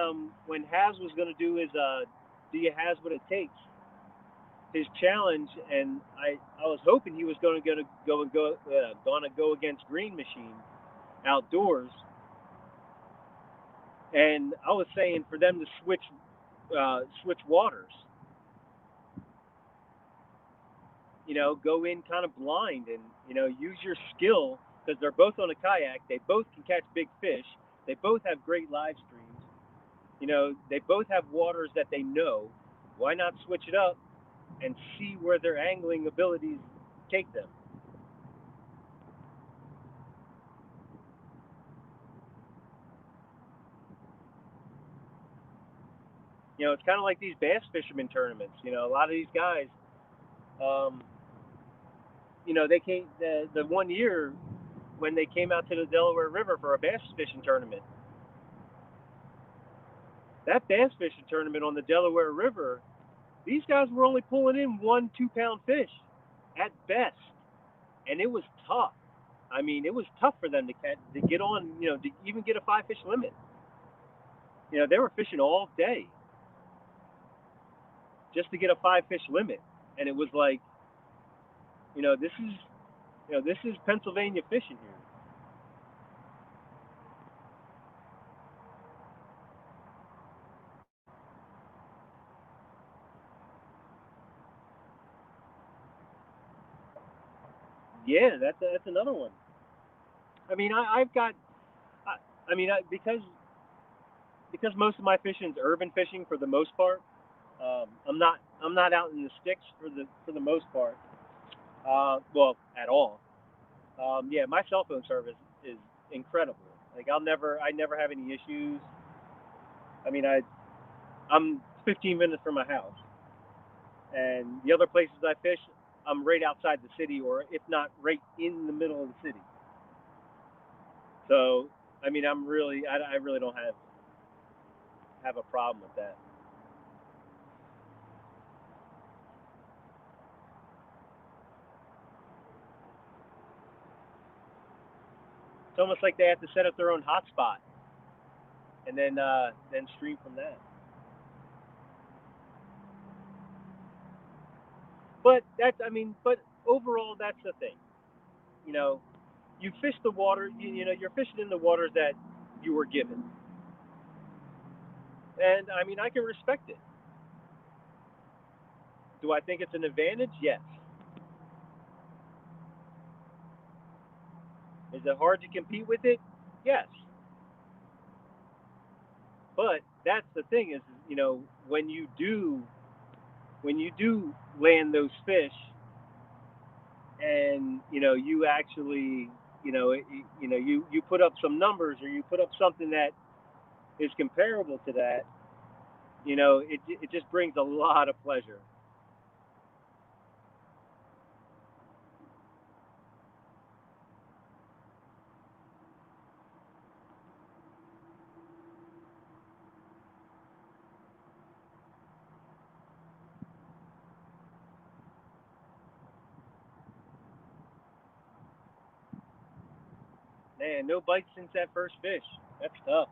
When Has was going to do his "Do You Has What It Takes," his challenge, and I was hoping he was going to go against Green Machine outdoors, and I was saying for them to switch waters, you know, go in kind of blind and you know use your skill because they're both on a kayak. They both can catch big fish. They both have great live streams. You know, they both have waters that they know. Why not switch it up and see where their angling abilities take them? You know, it's kind of like these bass fishermen tournaments. You know, a lot of these guys, um, you know, they came the one year when they came out to the Delaware River for a bass fishing tournament. That bass fishing tournament on the Delaware River, these guys were only pulling in 1 2 pound fish at best, and it was tough. I mean, it was tough for them to get on, you know, to even get a 5 fish limit. You know, they were fishing all day just to get a 5 fish limit, and it was like, you know, this is Pennsylvania fishing here. Yeah, that's another one. I mean, I've got, I mean, because most of my fishing is urban fishing for the most part. I'm not out in the sticks for the most part. Well, at all. Yeah, my cell phone service is incredible. Like I never have any issues. I mean, I'm 15 minutes from my house, and the other places I fish, I'm right outside the city, or if not right in the middle of the city. So I mean, I really don't have a problem with that. It's almost like they have to set up their own hotspot and then stream from that. But that's I mean, but overall, that's the thing. You know, you fish the water. You know, you're fishing in the waters that you were given, and I mean, I can respect it. Do I think it's an advantage? Yes. Is it hard to compete with it? Yes. But that's the thing is, when you do land those fish, and you actually, you put up some numbers, or you put up something that is comparable to that, it just brings a lot of pleasure. Man, no bites since that first fish. That's tough.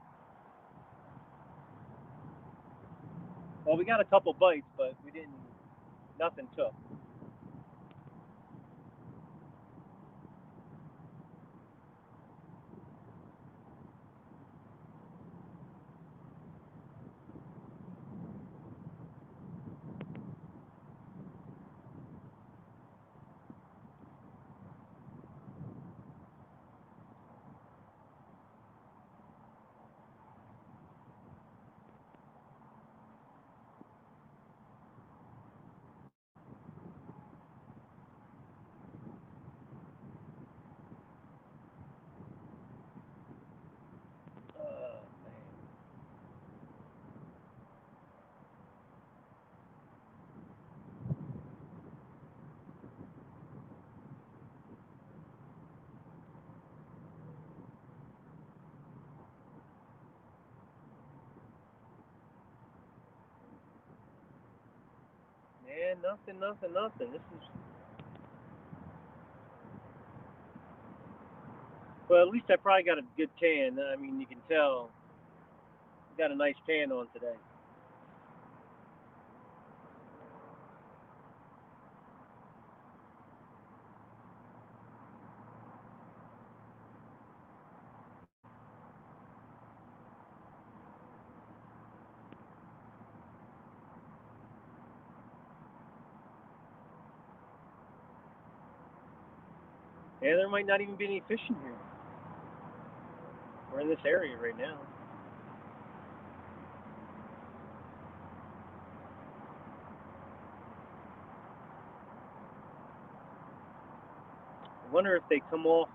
Well, we got a couple bites, but we didn't. Nothing took. Man, nothing, nothing, nothing. This is well. At least I probably got a good tan. I mean, you can tell I got a nice tan on today. Yeah, there might not even be any fishing here. We're in this area right now. I wonder if they come off.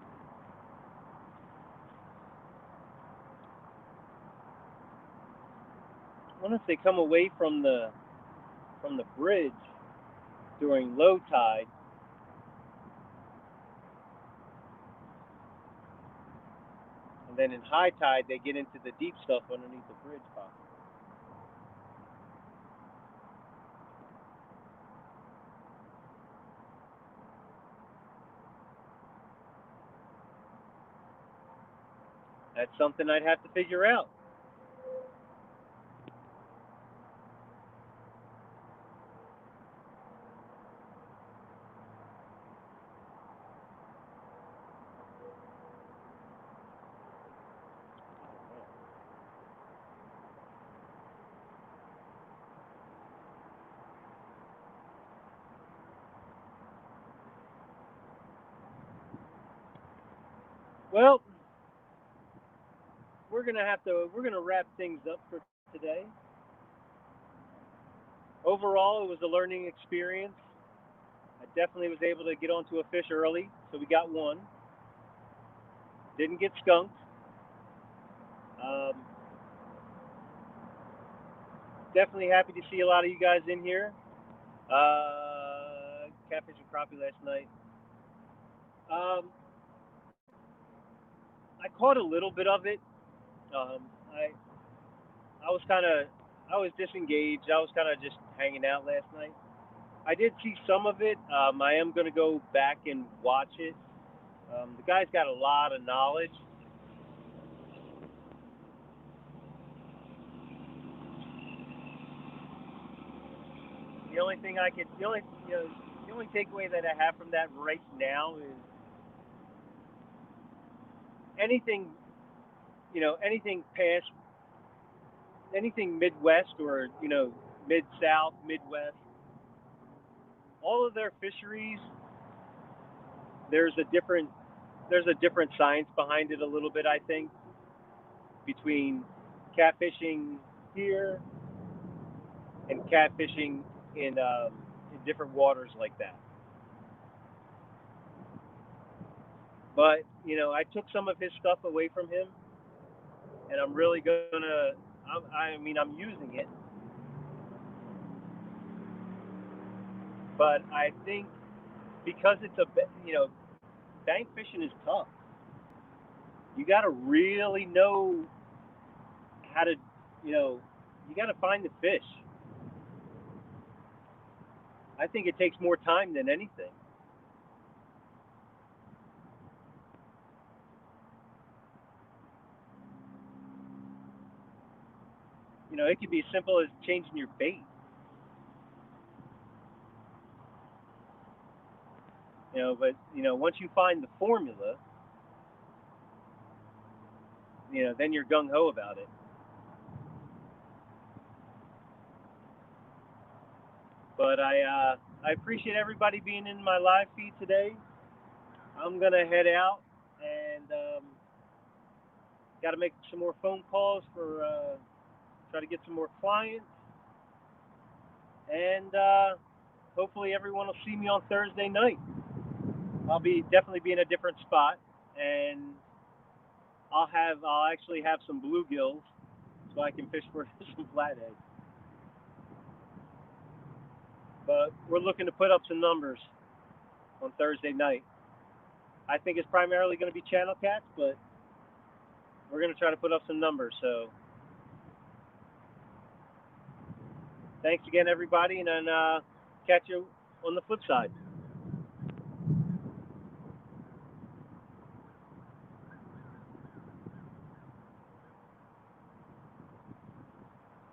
I wonder if they come away from the bridge during low tide, and then in high tide they get into the deep stuff underneath the bridge. Possibly. That's something I'd have to figure out. Well, we're gonna wrap things up for today. Overall, it was a learning experience. I definitely was able to get onto a fish early, so we got one. Didn't get skunked. Um, Definitely happy to see a lot of you guys in here. catfish and crappie last night. Um, I caught a little bit of it. I was kind of I was disengaged. I was kind of just hanging out last night. I did see some of it. I am going to go back and watch it. The guy's got a lot of knowledge. The only thing I could, the only takeaway that I have from that right now is anything, anything past, anything Midwest or Mid South, Midwest. All of their fisheries, there's a different, there's a different science behind it a little bit. I think between catfishing here and catfishing in different waters like that. But I took some of his stuff away from him, and I'm really gonna. I'm using it, but I think because it's bank fishing is tough. You got to really know how to, you know, you got to find the fish. I think it takes more time than anything. It could be as simple as changing your bait. But once you find the formula, then you're gung ho about it. But I appreciate everybody being in my live feed today. I'm gonna head out and got to make some more phone calls for try to get some more clients, and hopefully everyone will see me on Thursday night. I'll definitely be in a different spot, and I'll actually have some bluegills so I can fish for some flatheads. But we're looking to put up some numbers on Thursday night. I think it's primarily going to be channel cats, but we're going to try to put up some numbers. So thanks again, everybody, and then catch you on the flip side.